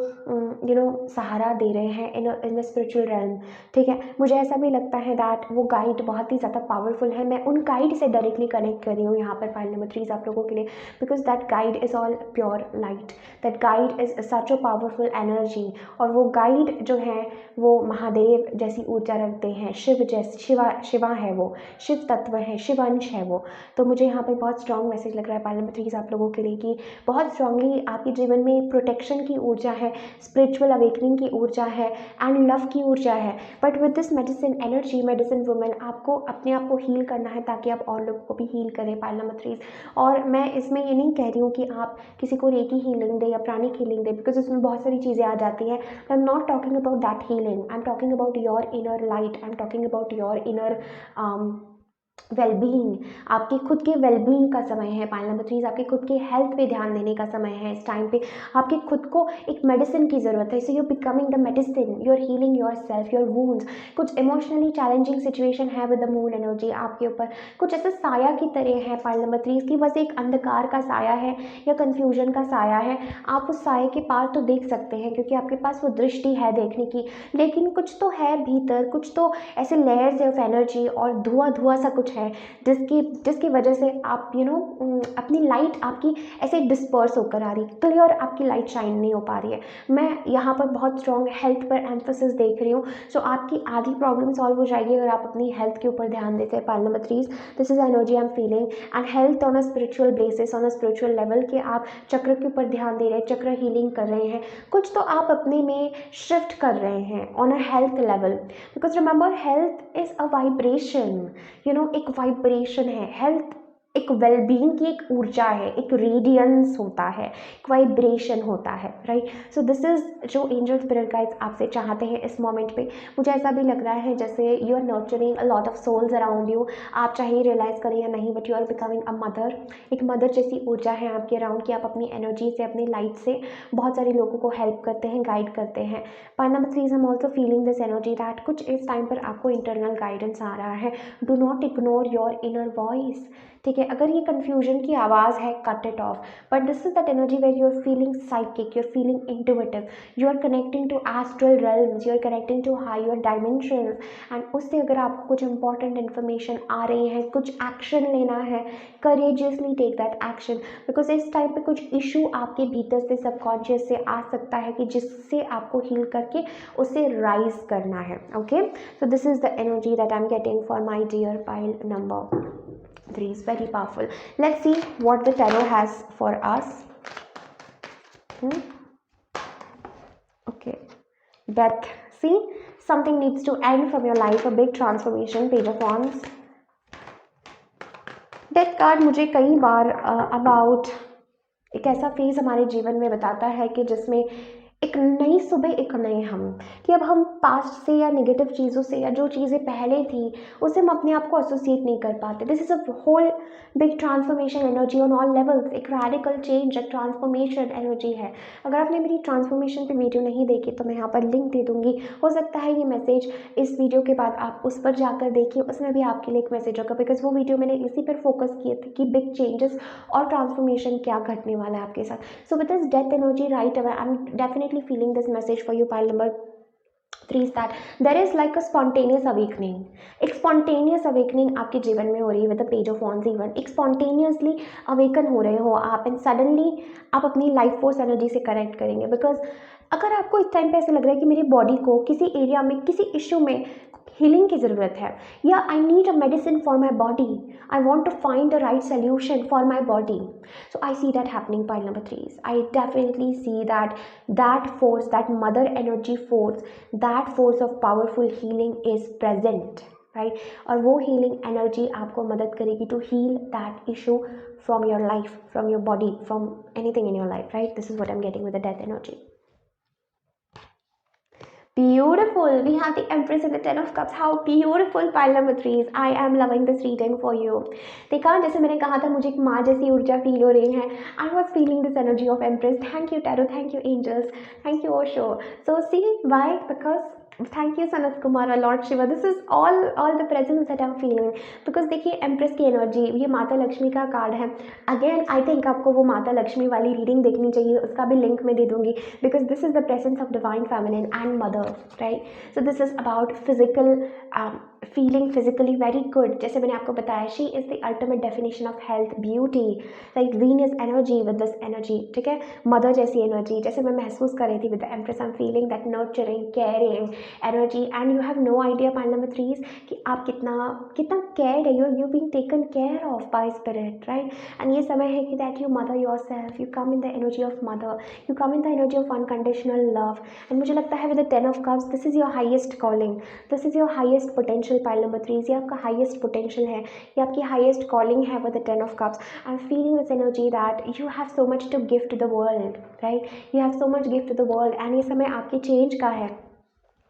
सहारा दे रहे हैं इन द स्पिरिचुअल रेल्म, ठीक है? मुझे ऐसा भी लगता है दैट वो गाइड बहुत ही ज़्यादा पावरफुल है। मैं उन गाइड से डायरेक्टली कनेक्ट कर रही हूँ यहाँ पर पाइल नंबर 3 आप लोगों के लिए, because that guide is all pure light, that guide is such a powerful energy. और वो गाइड जो है वो महादेव जैसी ऊर्जा रखते हैं, शिव जैसे, शिवा है वो, शिव तत्व है, शिव अंश है वो। तो मुझे यहाँ पर बहुत स्ट्रॉन्ग मैसेज लग रहा है पाइल नंबर 3 आप लोगों के लिए कि बहुत स्ट्रांगली आपके जीवन में प्रोटेक्शन की ऊर्जा है, स्पिरिचुअल अवेकनिंग की ऊर्जा ऊर्जा है एंड लव की ऊर्जा है। But with this medicine energy, medicine women, आपको अपने आप को हील करना है ताकि आप और लोगों को भी हील करें। Pile number 3। और मैं इसमें ये नहीं कह रही हूँ कि आप किसी को रेकी हीलिंग दे या प्राणिक हीलिंग दे, बिकॉज उसमें बहुत सारी चीज़ें आ जाती हैं। I am not talking about that healing, I am talking about your inner light, I am talking about your inner wellbeing. आपकी खुद के वेलबींग का समय है। पाइल नंबर 3, आपकी खुद के हेल्थ पे ध्यान देने का समय है। इस टाइम पे आपकी खुद को एक मेडिसिन की ज़रूरत है। So you becoming the medicine, you are healing your self, your wounds. कुछ इमोशनली चैलेंजिंग सिचुएशन है विद द मून एनर्जी आपके ऊपर, कुछ ऐसे साया की तरह है। पाइल नंबर 3 की बस एक अंधकार का साया है या कन्फ्यूजन का साया है। आप उस साये के पार तो देख सकते हैं क्योंकि आपके पास वो दृष्टि है देखने की, लेकिन कुछ तो है भीतर, कुछ तो ऐसे लेयर्स ऑफ एनर्जी और धुआं धुआं सा कुछ है जिसकी वजह से आप अपनी लाइट आपकी ऐसे डिस्पर्स होकर आ रही, क्लियर आपकी लाइट शाइन नहीं हो पा रही है। मैं यहाँ पर बहुत स्ट्रॉन्ग हेल्थ पर एम्फोसिस देख रही हूँ। सो आपकी आधी प्रॉब्लम सॉल्व हो जाएगी अगर आप अपनी हेल्थ के ऊपर ध्यान देते हैं। Pile number 3, this is energy I am feeling and health on a spiritual basis, on a spiritual level के आप चक्र के ऊपर ध्यान दे रहे हैं, चक्र हीलिंग कर रहे हैं। कुछ तो आप अपने में शिफ्ट कर रहे हैं on a health level, because remember health is a vibration, एक वाइब्रेशन है। हेल्थ एक वेलबींग की एक ऊर्जा है, एक रेडियंस होता है, एक वाइब्रेशन होता है, राइट। सो दिस इज जो एंजल स्पिरिट गाइड्स आपसे चाहते हैं इस मोमेंट पे। मुझे ऐसा भी लग रहा है जैसे you are nurturing a lot of souls around you. आप चाहे रियलाइज करें या नहीं, but you are becoming a mother. एक मदर जैसी ऊर्जा है आपके अराउंड कि आप अपनी एनर्जी से, अपनी लाइट से बहुत सारे लोगों को हेल्प करते हैं, गाइड करते हैं। Pile number 3, I am also feeling this energy that कुछ इस टाइम पर आपको इंटरनल गाइडेंस आ रहा है। Do not ignore your inner voice, ठीक है। अगर ये कन्फ्यूजन की आवाज़ है, cut it off. But this is that energy where you are feeling psychic, you are feeling intuitive, you are connecting to astral realms, you are connecting to higher dimensions. And उससे अगर आपको कुछ इंपॉर्टेंट इन्फॉर्मेशन आ रही है, कुछ एक्शन लेना है, courageously take that action, because इस टाइम पे कुछ इशू आपके भीतर से, सबकॉन्शियस से आ सकता है कि जिससे आपको हील करके उसे राइज करना है। Okay, so this is the energy that I am getting for my dear pile number 3 is very powerful. Let's see what the tarot has for us. Okay, death. See, something needs to end from your life, a big transformation. Page of Wands. Death card मुझे कई बार अबाउट एक ऐसा फेज हमारे जीवन में बताता है कि जिसमें एक नई सुबह, एक नए हम, कि अब हम पास्ट से या नेगेटिव चीज़ों से या जो चीज़ें पहले थी उससे हम अपने आप को एसोसिएट नहीं कर पाते। This is a whole big transformation energy on all levels. एक रैडिकल चेंज, एक ट्रांसफॉर्मेशन एनर्जी है। अगर आपने मेरी ट्रांसफॉर्मेशन पे वीडियो नहीं देखी तो मैं यहाँ पर लिंक दे दूँगी। हो सकता है ये मैसेज इस वीडियो के बाद आप उस पर जाकर देखिए, उसमें भी आपके लिए एक मैसेज होगा, बिकॉज वो वीडियो मैंने इसी पर फोकस किए थे कि बिग चेंजेस और ट्रांसफॉर्मेशन क्या घटने वाला है आपके साथ। So with this death energy right away, I am definitely feeling this message for you, pile number 3 is that there is like a spontaneous awakening. एक spontaneous awakening आपके जीवन में हो रही है with the page of wands even. एक spontaneously awaken हो रहे हो आप and suddenly आप अपनी life force energy से connect करेंगे, because अगर आपको इस टाइम पे ऐसा लग रहा है कि मेरी बॉडी को किसी एरिया में, किसी इश्यू में हीलिंग की ज़रूरत है, या I need a medicine for my body, I want to find a right solution for my body, so I see that happening pile number 3. I definitely see that force, that mother energy force, that force of powerful healing is present, right. और वो हीलिंग एनर्जी आपको मदद करेगी to heal that issue from your life, from your body, from anything in your life, right. This is what I am getting with the death energy. Beautiful. We have the Empress and the Ten of Cups. How beautiful, pile number 3 is. I am loving this reading for you. देखा, जैसे मैंने कहा था मुझे एक माँ जैसी ऊर्जा फील हो रही है. I was feeling this energy of Empress. Thank you Tarot, thank you angels, thank you Osho. So see why? Because thank you Sanat Kumara, Lord Shiva. This is all the presence that I'm feeling. Because देखिए एम्प्रेस की एनर्जी, ये माता लक्ष्मी का कार्ड है. अगेन आई थिंक आपको वो माता लक्ष्मी वाली रीडिंग देखनी चाहिए, उसका भी लिंक मैं दे दूंगी. Because this is the presence of divine feminine and mother, right. So this is about feeling physically very good, जैसे मैंने आपको बताया she is the ultimate definition of health beauty, like Venus energy with this energy, ठीक है, मदर जैसी एनर्जी, जैसे मैं महसूस कर रही थी with the empress, I am feeling that nurturing caring energy, and you have no idea pile number 3 कि आप कितना कितना केयर्ड है, you being taken care of by spirit, right. And ये समय है कि that you mother yourself, you come in the energy of mother, you come in the energy of unconditional love, and मुझे लगता है with the 10 of cups this is your highest calling, this is your highest potential pile number 3, ये आपका हाईएस्ट पोटेंशियल है, ये आपकी हाईएस्ट कॉलिंग है with the 10 of cups. I am feeling this energy that you have so much to give to the world, right, you have so much give to the world, and ये समय आपकी चेंज का है,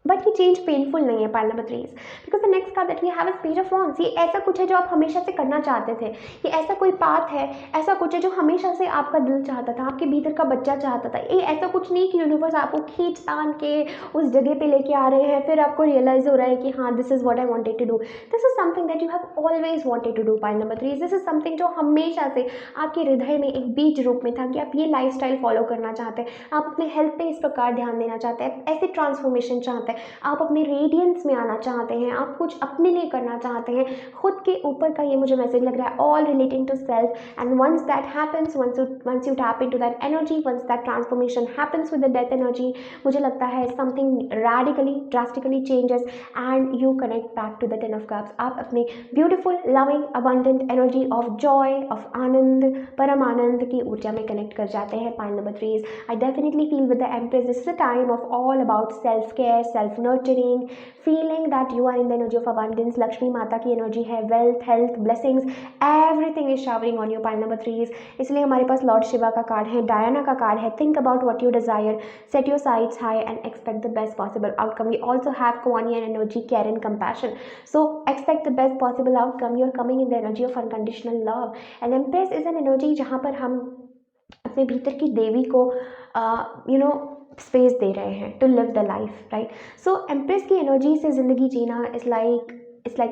बट ये चेंज पेनफुल नहीं है pile number 3, because the next card that we have is page of wands, ये ऐसा कुछ है जो आप हमेशा से करना चाहते थे, ये ऐसा कोई पाथ है, ऐसा कुछ है जो हमेशा से आपका दिल चाहता था, आपके भीतर का बच्चा चाहता था, ये ऐसा कुछ नहीं कि यूनिवर्स आपको खींच तान के उस जगह पे लेके आ रहे हैं, फिर आपको रियलाइज हो रहा है कि हाँ this is what I wanted to do, this is something that you have always wanted to do pile number 3, this is something जो हमेशा से आपके हृदय में एक बीज रूप में था कि आप ये लाइफस्टाइल फॉलो करना चाहते हैं, आप अपने हेल्थ पे इस प्रकार ध्यान देना चाहते हैं, ऐसे ट्रांसफॉर्मेशन चाहते हैं, आप अपने रेडियंस में आना चाहते हैं, आप कुछ अपने लिए करना चाहते हैं, खुद के ऊपर का ये मुझे मैसेज लग रहा है, all relating to self, and once that happens, once you tap into that energy, once that transformation happens with the death energy, मुझे लगता है something radically drastically changes and you connect back to the 10 of cups, आप अपने beautiful loving abundant energy of joy, of आनंद, परम आनंद की ऊर्जा में कनेक्ट कर जाते हैं pile number 3। I definitely feel with the empress this is a time of all about self care, self nurturing, feeling that you are in the energy of abundance, Lakshmi माता की एनर्जी है, wealth, health, blessings, everything is showering on you pile number 3 is, इसलिए हमारे पास लॉर्ड शिवा का कार्ड है, डायना का कार्ड है, think about what you desire, set your sights high and expect the best possible outcome. We also have Kuan-Yin energy, care and compassion, so expect the best possible outcome. You're coming in the energy of unconditional love, and Empress is an energy जहाँ पर हम अपने भीतर की देवी को स्पेस दे रहे हैं to live the life, right. So empress की एनर्जी से ज़िंदगी जीना is like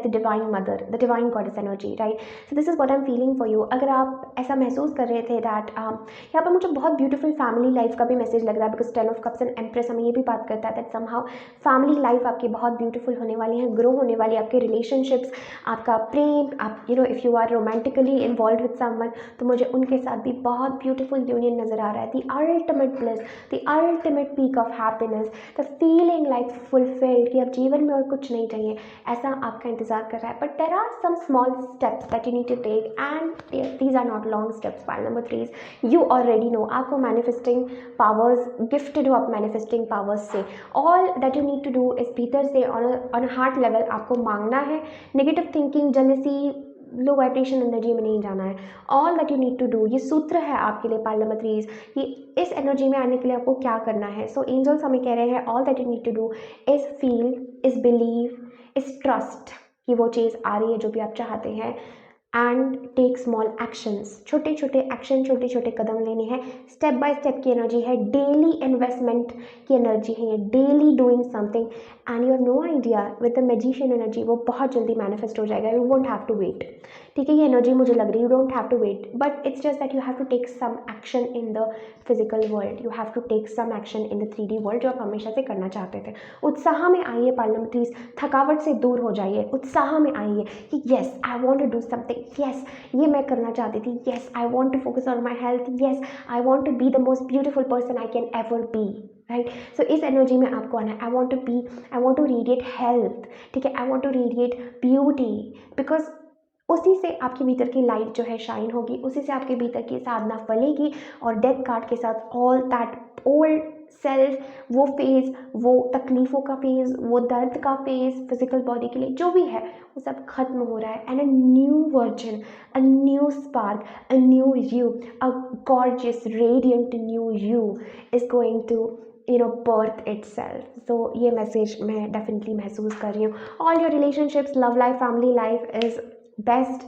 the divine mother, the divine goddess energy, right. So this is what I am feeling for you. अगर आप ऐसा महसूस कर रहे थे दैट यहाँ पर मुझे बहुत ब्यूटीफुल फैमिली लाइफ का भी मैसेज लग रहा है, because 10 of cups and empress हमें ये भी बात करता है दैट समहाउ फैमिली लाइफ आपकी बहुत ब्यूटीफुल होने वाली है, ग्रो होने वाली है, आपके रिलेशनशिप्स, आपका प्रेम, आप if you are romantically involve with someone तो मुझे उनके साथ भी बहुत ब्यूटीफुल यूनियन नज़र आ रहा है, the ultimate bliss, the ultimate peak of happiness, the feeling like fulfilled कि अब जीवन में और कुछ नहीं चाहिए, ऐसा आपका इंतजार कर रहा है। But there are some small steps that you need to take and these are not long steps. Pile number 3 you already know, आपको मैनिफेस्टिंग पावर्स गिफ्टेड हो आप मैनिफेस्टिंग पावर्स से। All that you need to do is भीतर से ऑन हार्ट लेवल आपको मांगना है, negative thinking, jealousy, low vibration energy में नहीं जाना है। All that you need to do, ये सूत्र है आपके लिए पाइल नंबर 3 कि इस एनर्जी में आने के लिए आपको क्या करना है। सो एंजल्स हमें कह रहे हैं all that you need to do is feel, is believe, is trust कि वो चीज़ आ रही है जो भी आप चाहते हैं, एंड टेक स्मॉल एक्शंस, छोटे छोटे एक्शन, छोटे छोटे कदम लेने हैं, स्टेप बाय स्टेप की एनर्जी है, डेली इन्वेस्टमेंट की एनर्जी है, ये daily doing something, and you have no idea with the magician energy वो बहुत जल्दी मैनिफेस्ट हो जाएगा, you won't have to wait, ठीक है। ये एनर्जी मुझे लग रही है, you don't have to wait, but it's just that you have to take some action in the physical world, you have to take some action in the 3D world जो आप हमेशा से करना चाहते थे। उत्साह में आइए पाइल नंबर 3, थकावट से दूर हो जाइए, उत्साह में आइए कि yes I want to do something, yes ये मैं करना चाहती थी, yes I want to focus on my health, yes I want to be the most beautiful person I can ever be, right. So इस एनर्जी में आपको आना है, I want to radiate health, ठीक है, I want to radiate beauty, because उसी से आपके भीतर की लाइट जो है शाइन होगी, उसी से आपके भीतर की साधना फलेगी, और डेथ कार्ड के साथ ऑल दैट ओल्ड सेल्फ, वो फेज़, वो तकलीफ़ों का फेज़, वो दर्द का फेज़ फिजिकल बॉडी के लिए जो भी है वो सब खत्म हो रहा है, and a new version, a new spark, a new you, a gorgeous radiant new you is going to birth itself. So ये मैसेज मैं डेफिनेटली महसूस कर रही हूँ। All your relationships, love life, family life is best,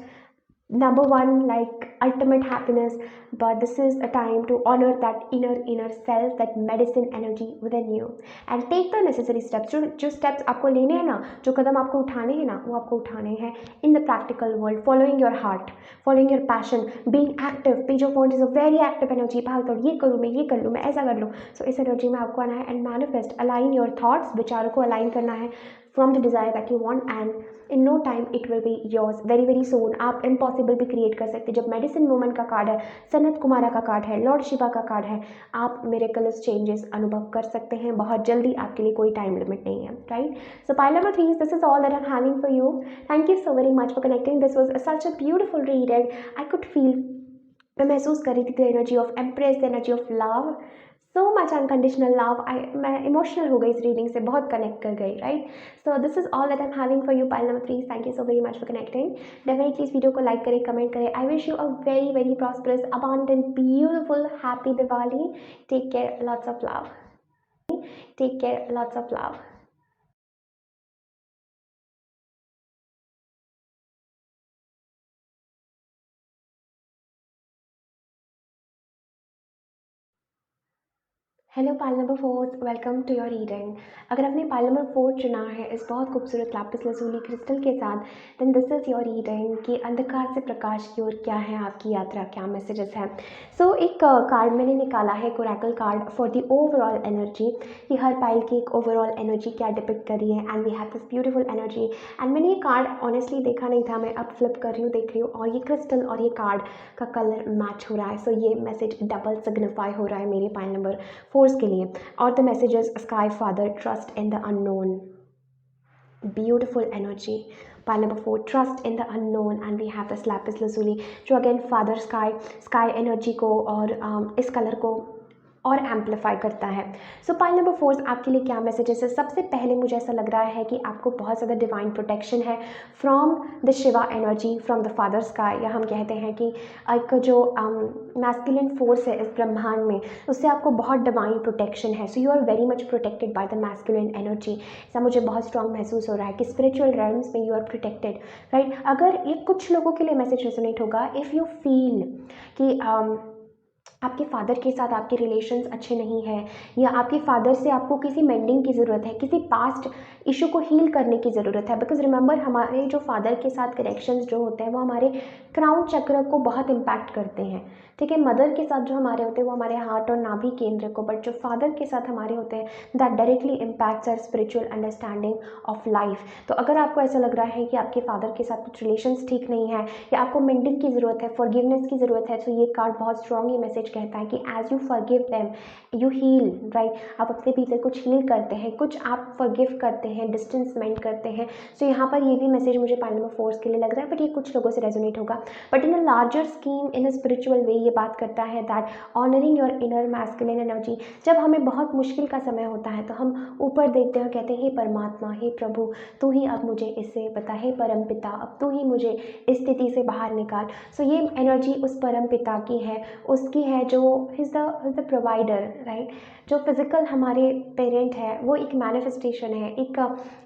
number one, like ultimate happiness, but this is a time to honor that inner self, that medicine energy within you, and take the necessary steps. जो steps आपको लेने हैं ना, जो कदम आपको उठाने हैं ना, वो आपको उठाने हैं in the practical world, following your heart, following your passion, being active. Page of Wands is a very active energy, भाग दौड़, ये करूँ मैं, ये कर लूँ मैं, ऐसा कर लूँ। So इस एनर्जी में आपको आना है and manifest, align your thoughts, विचारों को अलाइन करना है, from the desire that you want, and in no time it will be yours very very soon. आप impossible भी create कर सकते हैं. जब medicine woman का कार्ड है, सनत कुमारा का कार्ड है, लॉर्ड शिवा का कार्ड है, आप miraculous changes अनुभव कर सकते हैं बहुत जल्दी. आपके लिए कोई टाइम लिमिट नहीं है, right? So pile number 3, this is all that I'm having for you. Thank you so very much for connecting. This was such a beautiful reading. I could feel, मैं महसूस कर रही थी the energy of empress, the energy of love, so much unconditional love. मैं इमोशनल हो गई इस रीडिंग से, बहुत कनेक्ट कर गई, right? So this is all that I am having for you pile number 3. Thank you so very much for connecting. Definitely इस वीडियो को लाइक करें, कमेंट करें. I wish you a very very prosperous, abundant, beautiful, happy Diwali. Take care, lots of love. Take care, lots of love. Hello pile number 4, welcome to your reading. अगर आपने पाइल नंबर 4 चुना है इस बहुत खूबसूरत लैपिस लसूली क्रिस्टल के साथ, then this is your reading कि अंधकार से प्रकाश की ओर क्या है आपकी यात्रा, क्या मैसेजेस हैं. सो एक कार्ड मैंने निकाला है, oracle card for the overall energy, कि हर पाइल की एक ओवरऑल एनर्जी क्या डिपिक्ट कर रही है. And we have this beautiful energy. And मैंने ये कार्ड ऑनेस्टली देखा नहीं था, मैं अब फ्लिप कर रही हूँ, देख रही हूँ, और ये क्रिस्टल और ये कार्ड का कलर मैच हो रहा है. सो ये मैसेज डबल सिग्निफाई हो रहा है मेरे पाइल नंबर 4 के लिए. और the messages sky father, trust in the unknown, beautiful energy. pile number 4, trust in the unknown, and we have this lapis lazuli जो अगेन फादर स्काई एनर्जी को और इस कलर को और एम्पलीफाई करता है. सो पाइल नंबर 4 आपके लिए क्या मैसेजेस है. सबसे पहले मुझे ऐसा लग रहा है कि आपको बहुत ज़्यादा डिवाइन प्रोटेक्शन है from the Shiva energy, from the father sky, या हम कहते हैं कि एक जो मैस्कुलिन फोर्स है इस ब्रह्मांड में, उससे आपको बहुत डिवाइन प्रोटेक्शन है. So you are very much protected by the masculine energy. ऐसा मुझे बहुत स्ट्रॉन्ग महसूस हो रहा है कि स्पिरिचुअल रेल्म्स में यू आर प्रोटेक्टेड, राइट? अगर ये कुछ लोगों के लिए मैसेज रेजोनेट होगा, इफ़ यू फील कि आपके फादर के साथ आपके रिलेशंस अच्छे नहीं हैं, या आपके फादर से आपको किसी मेंडिंग की ज़रूरत है, किसी पास्ट इशू को हील करने की ज़रूरत है. बिकॉज रिमेंबर, हमारे जो फादर के साथ कनेक्शंस जो होते हैं वो हमारे क्राउन चक्र को बहुत इम्पैक्ट करते हैं, ठीक है? मदर के साथ जो हमारे होते हैं वो हमारे हार्ट और नाभि केंद्र को, बट जो फादर के साथ हमारे होते हैं that directly impacts our spiritual understanding of life. तो अगर आपको ऐसा लग रहा है कि आपके फादर के साथ कुछ रिलेशंस ठीक नहीं है, या आपको मेंडिंग की ज़रूरत है, फॉरगिवनेस की ज़रूरत है, तो ये कार्ड बहुत स्ट्रॉन्गली मैसेज कहता है कि as you forgive them you heal, right? आप अपने भीतर कुछ हील करते हैं, कुछ आप फॉरगिव करते हैं, डिस्टेंस मेंट करते हैं. सो यहाँ पर ये भी मैसेज मुझे पाइल नंबर 4 के लिए लग रहा है, बट ये कुछ लोगों से रेजोनेट होगा. But in a larger scheme, in a spiritual way, ये बात करता है that honouring your inner masculine energy. जब हमें बहुत मुश्किल का समय होता है तो हम ऊपर देखते हैं, कहते हैं हे परमात्मा, हे प्रभु, तू ही अब मुझे इससे बता, हे परम पिता, अब तू ही मुझे इस स्थिति से बाहर निकाल. सो ये एनर्जी उस परम पिता की है, उसकी है जो इज़ द प्रोवाइडर, राइट? जो फिजिकल हमारे पेरेंट है वो एक मैनिफेस्टेशन है, एक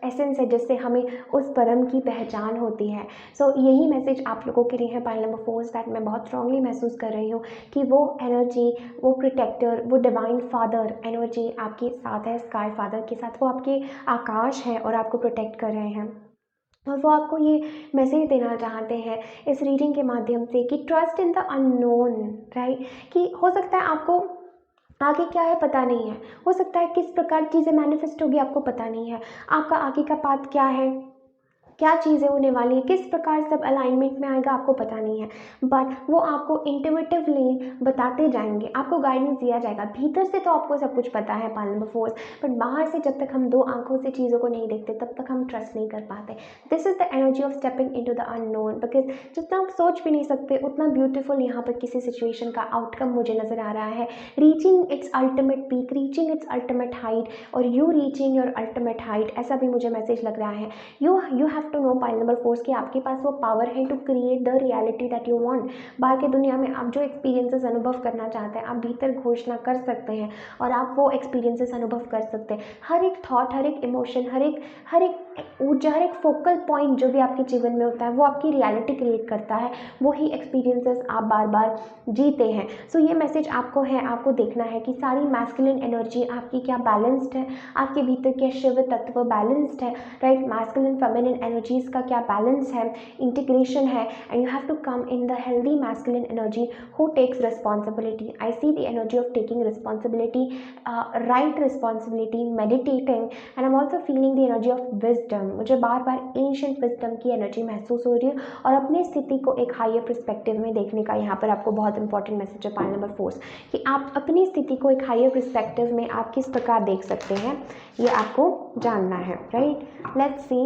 एसेंस है जिससे हमें उस परम की पहचान होती है. सो यही मैसेज आप लोगों के लिए है पाइल नंबर 4, दैट मैं बहुत स्ट्रांगली महसूस कर रही हूँ कि वो एनर्जी, वो प्रोटेक्टर, वो डिवाइन फादर एनर्जी आपके साथ है, स्काई फादर के साथ. वो आपके आकाश है और आपको प्रोटेक्ट कर रहे हैं, और वो आपको ये मैसेज देना चाहते हैं इस रीडिंग के माध्यम से कि trust in the unknown, right? कि हो सकता है आपको आगे क्या है पता नहीं है, हो सकता है किस प्रकार चीज़ें मैनिफेस्ट होगी आपको पता नहीं है, आपका आगे का पाथ क्या है, क्या चीज़ें होने वाली है, किस प्रकार सब अलाइनमेंट में आएगा आपको पता नहीं है, बट वो आपको इंट्यूटिवली बताते जाएंगे, आपको गाइडेंस दिया जाएगा. भीतर से तो आपको सब कुछ पता है पाइल नंबर 4, बट बाहर से जब तक हम दो आंखों से चीज़ों को नहीं देखते तब तक हम ट्रस्ट नहीं कर पाते. This is the energy of stepping into the unknown, because जितना आप सोच भी नहीं सकते उतना ब्यूटीफुल यहाँ पर किसी सिचुएशन का आउटकम मुझे नज़र आ रहा है. Reaching its ultimate peak, reaching its ultimate height, और you reaching your ultimate height, ऐसा भी मुझे मैसेज लग रहा है. You have to know pile number 4 कि आपके पास वो पावर है to create the reality that you want. बाहर की दुनिया में आप जो एक्सपीरियंसेस अनुभव करना चाहते हैं, आप भीतर घोषणा कर सकते हैं और आप वो एक्सपीरियंसेस अनुभव कर सकते हैं. हर एक थॉट, हर एक इमोशन, हर एक ऊर्जा, हर एक फोकल पॉइंट जो भी आपके जीवन में होता है वो आपकी रियलिटी क्रिएट करता है. वही एक्सपीरियंसेस आप बार बार जीते हैं. सो ये मैसेज आपको है, आपको देखना है कि सारी मैस्कुलिन एनर्जी आपकी क्या बैलेंस्ड है, आपके भीतर क्या शिव तत्व बैलेंस्ड है, राइट? मैस्कुलिन फेमिनिन एनर्जीज का क्या बैलेंस है, इंटीग्रेशन है, and you have to come in the healthy masculine energy who takes responsibility. I see the energy of taking responsibility, right responsibility, meditating, and I'm also feeling the energy of wisdom. Wisdom, मुझे बार बार एंशिएंट विजडम की एनर्जी महसूस हो रही है और अपनी स्थिति को एक हायर पर्सपेक्टिव में देखने का यहाँ पर आपको बहुत इंपॉर्टेंट मैसेज है पाइल नंबर 4 कि आप अपनी स्थिति को एक हायर पर्सपेक्टिव में आप किस प्रकार देख सकते हैं, ये आपको जानना है, right. Let's see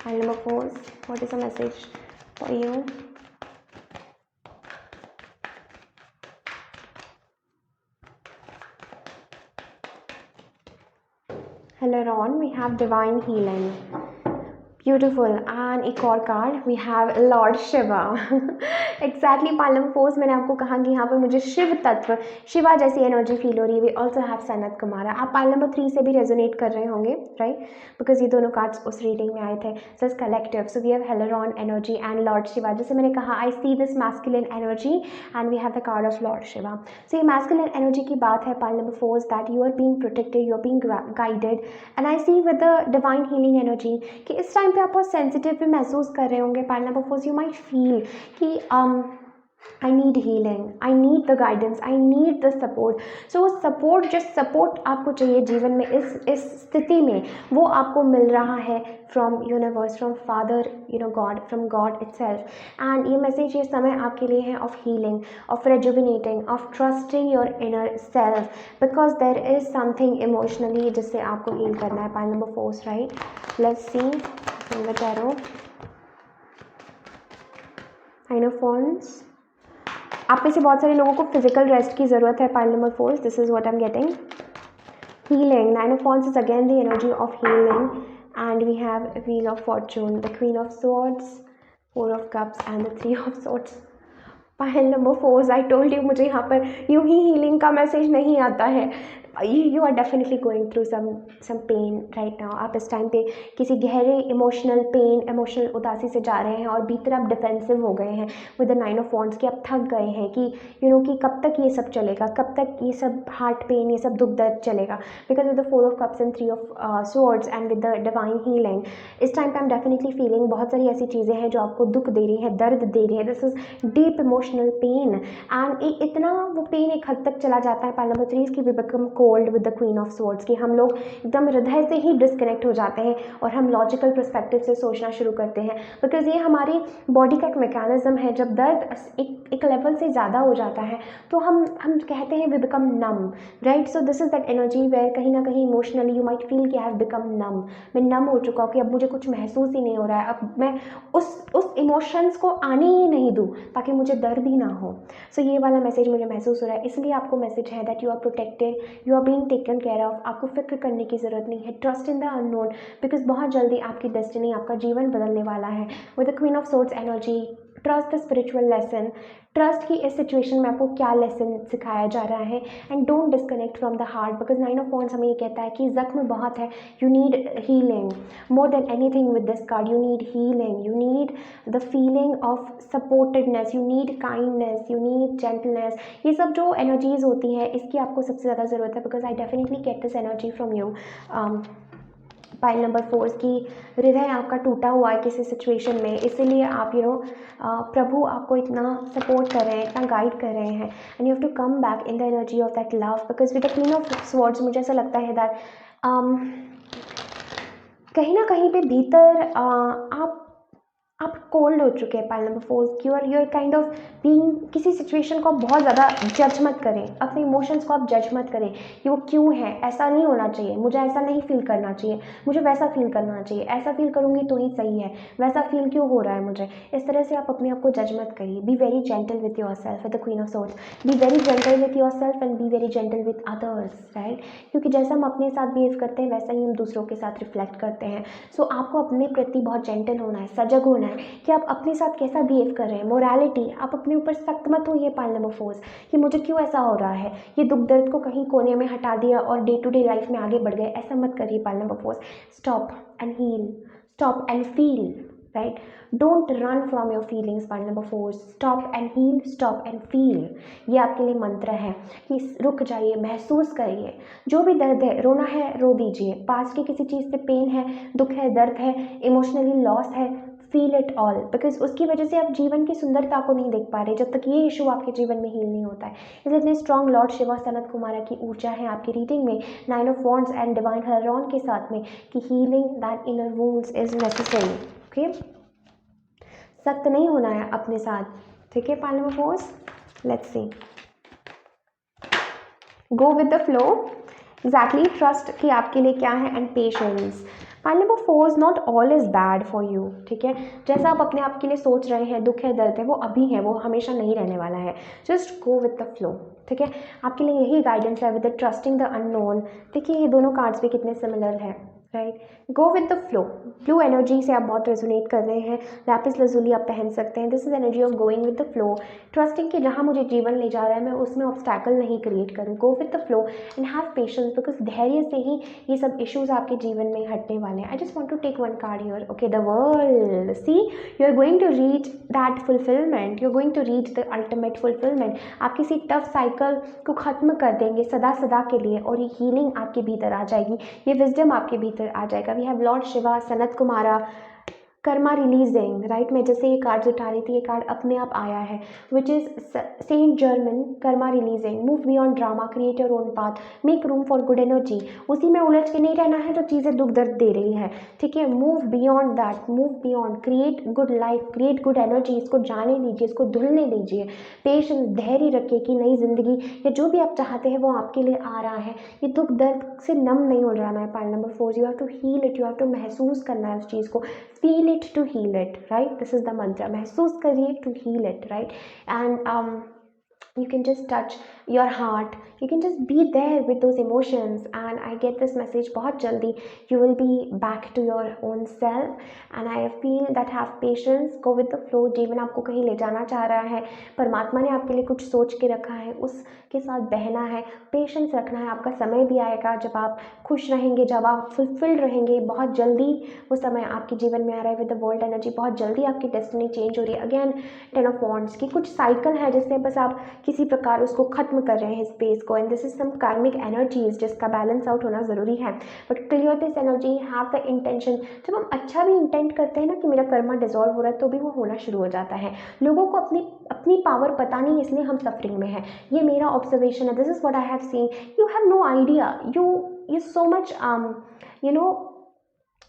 pile number 4, what is a message for you. Later on, we have divine healing. Beautiful. And एक और card we have Lord Shiva. Exactly pile number 4 मैंने आपको कहा कि यहाँ पर मुझे शिव तत्व, शिवा जैसी एनर्जी फील हो रही है। We also have Sanat Kumar. आप पाइल नंबर 3 से भी रेजोनेट कर रहे होंगे, राइट, बिकॉज ये दोनों कार्ड्स उस रीडिंग में आए थे। So it's collective, so we have heleron energy and lord Shiva. जैसे मैंने कहा, I see this masculine energy and we have the card of lord Shiva. So ये मैस्कुलिन एनर्जी की बात है pile number 4 that you are being protected, you are being guided and I see with the divine healing energy कि इस टाइम पे आप बहुत सेंसिटिव भी महसूस कर रहे होंगे। Pile number 4 you might feel कि I need healing, I need the guidance, I need the support. So support, जो सपोर्ट आपको चाहिए जीवन में इस स्थिति में, वो आपको मिल रहा है from universe, from father, god, from god itself. And ये मैसेज, ये समय आपके लिए है of healing, of rejuvenating, of trusting your inner self, because there is something emotionally जिससे आपको हील करना है। Pile number 4, right. Let's see the tarot, nine of wands. आप में से बहुत सारे लोगों को फिजिकल रेस्ट की ज़रूरत है। Pile number 4, this is what I am getting. Healing, nine of wands is again the energy of healing and we have wheel of fortune, the queen of swords, 4 of cups and the 3 of swords. Pile number 4, I told you, मुझे यहाँ पर यूं ही हीलिंग का मैसेज नहीं आता है। You are definitely going through some pain right now. आप इस टाइम पे किसी गहरे इमोशनल पेन, इमोशनल उदासी से जा रहे हैं और भीतर आप डिफेंसिव हो गए हैं विद द 9 ऑफ वांड्स कि आप थक गए हैं कि कि कब तक ये सब चलेगा, कब तक ये सब हार्ट पेन, ये सब दुख दर्द चलेगा। Because with the 4 of cups and 3 of swords and with the divine healing, इस टाइम पे आई एम डेफिनेटली फीलिंग बहुत सारी ऐसी चीज़ें हैं जो आपको दुख दे रही है, दर्द दे रही है। This is deep emotional pain and इतना वो पेन एक हद तक चला जाता है पाइल नंबर 3 की we become cold with the queen of swords कि हम लोग एकदम हृदय से ही डिस्कनेक्ट हो जाते हैं और हम लॉजिकल पर्सपेक्टिव से सोचना शुरू करते हैं। बिकॉज ये हमारी बॉडी का एक मैकेनिज्म है, जब दर्द एक लेवल से ज़्यादा हो जाता है तो हम कहते हैं we become numb, right. So this is that energy where कहीं ना कहीं इमोशनली यू माइट फील कि आई हैव बिकम नम, मैं नम हो चुका हूँ कि अब मुझे कुछ महसूस ही नहीं हो रहा है, अब मैं उस इमोशंस को आने ही नहीं दूँ ताकि मुझे दर्द ही ना हो। सो ये वाला मैसेज मुझे महसूस हो रहा है, इसलिए आपको मैसेज है that you are protected, you are being taken care of. आपको फिक्र करने की ज़रूरत नहीं है। Trust in the unknown, because बहुत जल्दी आपकी डेस्टिनी, आपका जीवन बदलने वाला है। With the queen of swords energy, trust the spiritual lesson, trust की इस सिचुएशन में आपको क्या लेसन सिखाया जा रहा है and don't disconnect from the heart. Because 9 of wands हमें ये कहता है कि जख्म बहुत है, you need healing more than anything with this card. You need healing, you need the feeling of supportedness, you need kindness, you need gentleness. ये सब जो एनर्जीज होती हैं इसकी आपको सबसे ज़्यादा ज़रूरत है। Because I definitely get this energy from you. Pile number 4 की हृदय आपका टूटा हुआ है किसी सिचुएशन में, इसीलिए आप प्रभु आपको इतना सपोर्ट कर रहे हैं, इतना गाइड कर रहे हैं and you have to come back in the energy of that love. Because with the queen of swords मुझे ऐसा लगता है दैट कहीं ना कहीं पे भीतर आप कोल्ड हो चुके हैं। Pile number 4 your kind of being, किसी सिचुएशन को आप बहुत ज़्यादा जज मत करें, अपने इमोशंस को आप जज मत करें कि वो क्यों है, ऐसा नहीं होना चाहिए, मुझे ऐसा नहीं फील करना चाहिए, मुझे वैसा फील करना चाहिए, ऐसा फील करूँगी तो ही सही है, वैसा फील क्यों हो रहा है मुझे। इस तरह से आप अपने आप को जज मत करिए। Be very gentle with your self with the queen of swords, be very gentle with your self and be very gentle with others, right. क्योंकि जैसा हम अपने साथ बिहेव करते हैं वैसा ही हम दूसरों के साथ रिफ्लेक्ट करते हैं। सो आपको अपने प्रति बहुत जेंटल होना है, सजग होना है कि आप अपने साथ कैसा बिहेव कर रहे हैं। मोरालिटी, आप अपने ऊपर सख्त मत होइए पाइल नंबर 4 कि मुझे क्यों ऐसा हो रहा है, ये दुख दर्द को कहीं कोने में हटा दिया और डे टू डे लाइफ में आगे बढ़ गए, ऐसा मत करिए pile number 4। Stop and heal, stop and feel, right. Don't run from your feelings pile number 4। Stop and heal, stop and feel, ये आपके लिए मंत्र है कि रुक जाइए, महसूस करिए। जो भी दर्द है, रोना है रो दीजिए, पास्ट की किसी चीज़ से पेन है, दुख है, दर्द है, इमोशनली लॉस है, फील इट ऑल, बिकॉज उसकी वजह से आप जीवन की सुंदरता को नहीं देख पा रहे जब तक ये इशू आपके जीवन में हील नहीं होता है। इसलिए इतनी स्ट्रॉन्ग लॉर्ड शिवा सनत कुमारा की ऊर्जा है आपकी रीडिंग में 9 of wands and divine Heron के साथ में कि healing that inner wounds is necessary. Okay, सख्त नहीं होना है अपने साथ, ठीक है। Pile number 4, let's see, go with the flow, exactly trust कि आपके लिए क्या है, and patience. Pile number 4, not all is bad for you, ठीक है। जैसा आप अपने आप के लिए सोच रहे हैं, दुख है, दर्द है, वो अभी है, वो हमेशा नहीं रहने वाला है। Just go with the flow, ठीक है। आपके लिए यही गाइडेंस है, with the trusting the unknown. देखिए ये दोनों कार्ड्स भी कितने सिमिलर हैं, right. Go with the flow, blue energy से आप बहुत रेजोनेट कर रहे हैं, लैपिस लजुली आप पहन सकते हैं। This is energy of going with the flow, trusting कि जहाँ मुझे जीवन ले जा रहा है मैं उसमें ऑब्स्टैकल नहीं क्रिएट करूँ। Go with the flow and have patience, because धैर्य से ही ये सब इश्यूज आपके जीवन में हटने वाले हैं। I just want to take one card here, okay, the world. See, you are going to reach that fulfilment, you are going to reach the ultimate fulfilment. आप किसी टफ साइकिल को ख़त्म कर देंगे सदा सदा के लिए, और ये हीलिंग आपके भीतर आ जाएगी, ये विजडम आपके भीतर आ जाएगा। We have lord Shiva Sanat Kumara, karma releasing, right. मैं जैसे ये कार्ड उठा रही थी, ये कार्ड अपने आप आया है, which is Saint Germain, karma releasing, move beyond drama, create your own path, make room for good energy. उसी में उलझ के नहीं रहना है जो चीज़ें दुख दर्द दे रही है, ठीक है। Move beyond that, move beyond, create good life, create good energy, इसको जाने दीजिए, इसको धुलने दीजिए। पेशेंस, धैर्य रखिए कि नई जिंदगी या जो भी आप चाहते हैं वो आपके लिए आ रहा है। ये दुख दर्द से नम नहीं हो जाना है। Pile number 4, you have to heal it, you have to महसूस करना है उस चीज़ को, feel it to heal it, right? This is the mantra, महसूस करिए to heal it, right? And you can just touch your heart, you can just be there with those emotions, and I get this message बहुत जल्दी you will be back to your own self, and I feel that have patience, go with the flow। जीवन आपको कहीं ले जाना चाह रहा है, परमात्मा ने आपके लिए कुछ सोच के रखा है, उसके साथ बहना है, पेशेंस रखना है। आपका समय भी आएगा जब आप खुश रहेंगे, जब आप फुलफिल्ड रहेंगे, बहुत जल्दी वो समय आपके जीवन में आ रहा है। विद द वर्ल्ड एनर्जी बहुत जल्दी आपकी डेस्टिनी चेंज हो रही है। अगेन 10 ऑफ वॉन्ड्स की कुछ साइकिल है जिससे बस आप किसी प्रकार उसको खत्म कर रहे हैं स्पेस को, एंड दिस इज सम कार्मिक एनर्जीज जिसका बैलेंस आउट होना ज़रूरी है। But clear this energy, have the intention. जब हम अच्छा भी इंटेंट करते हैं ना कि मेरा कर्मा डिजॉल्व हो रहा है, तो भी वो होना शुरू हो जाता है। लोगों को अपनी अपनी पावर पता नहीं, इसलिए हम सफरिंग में है। ये मेरा ऑब्जर्वेशन है, this is what I have seen. You have no idea, you so much you know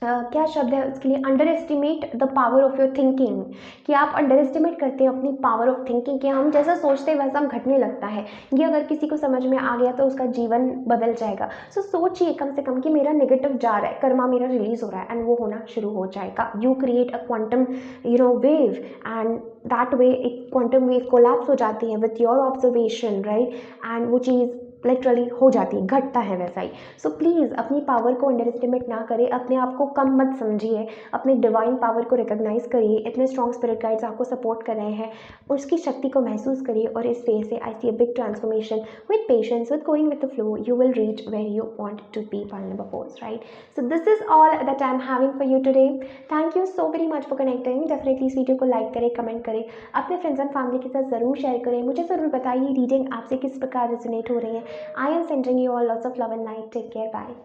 क्या शब्द है उसके लिए, underestimate the power of your thinking, कि आप अंडर एस्टिमेट करते हैं अपनी पावर ऑफ थिंकिंग, कि हम जैसा सोचते हैं वैसा हम घटने लगता है। ये अगर किसी को समझ में आ गया तो उसका जीवन बदल जाएगा। सो सोचिए कम से कम कि मेरा नेगेटिव जा रहा है, कर्मा मेरा रिलीज हो रहा है, एंड वो होना शुरू हो जाएगा। You create a quantum wave, and that way एक क्वांटम वेव कोलैप्स हो जाती है with your observation, right. And वो चीज़ लिटरली हो जाती है, घटता है वैसा ही। सो प्लीज़ अपनी पावर को अंडर एस्टिमेट ना करें, अपने आप को कम मत समझिए, अपने डिवाइन पावर को रिकॉग्नाइज करिए। इतने स्ट्रॉन्ग स्पिरिट गाइड्स आपको सपोर्ट कर रहे हैं, उसकी शक्ति को महसूस करिए, और इस वे से I see a big transformation. With patience, with going with the flow, you will reach where you want to be। File number 4, right? So this is all that I'm having for you today. Thank you so very much for connecting। Definitely इस वीडियो को लाइक करें, कमेंट करें, अपने फ्रेंड्स एंड फैमिली के साथ ज़रूर शेयर करें। मुझे ज़रूर बताइए रीडिंग आपसे किस प्रकार रेजोनेट हो रही है। I am sending you all lots of love and light. Take care. Bye.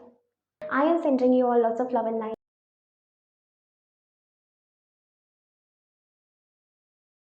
I am sending you all lots of love and light.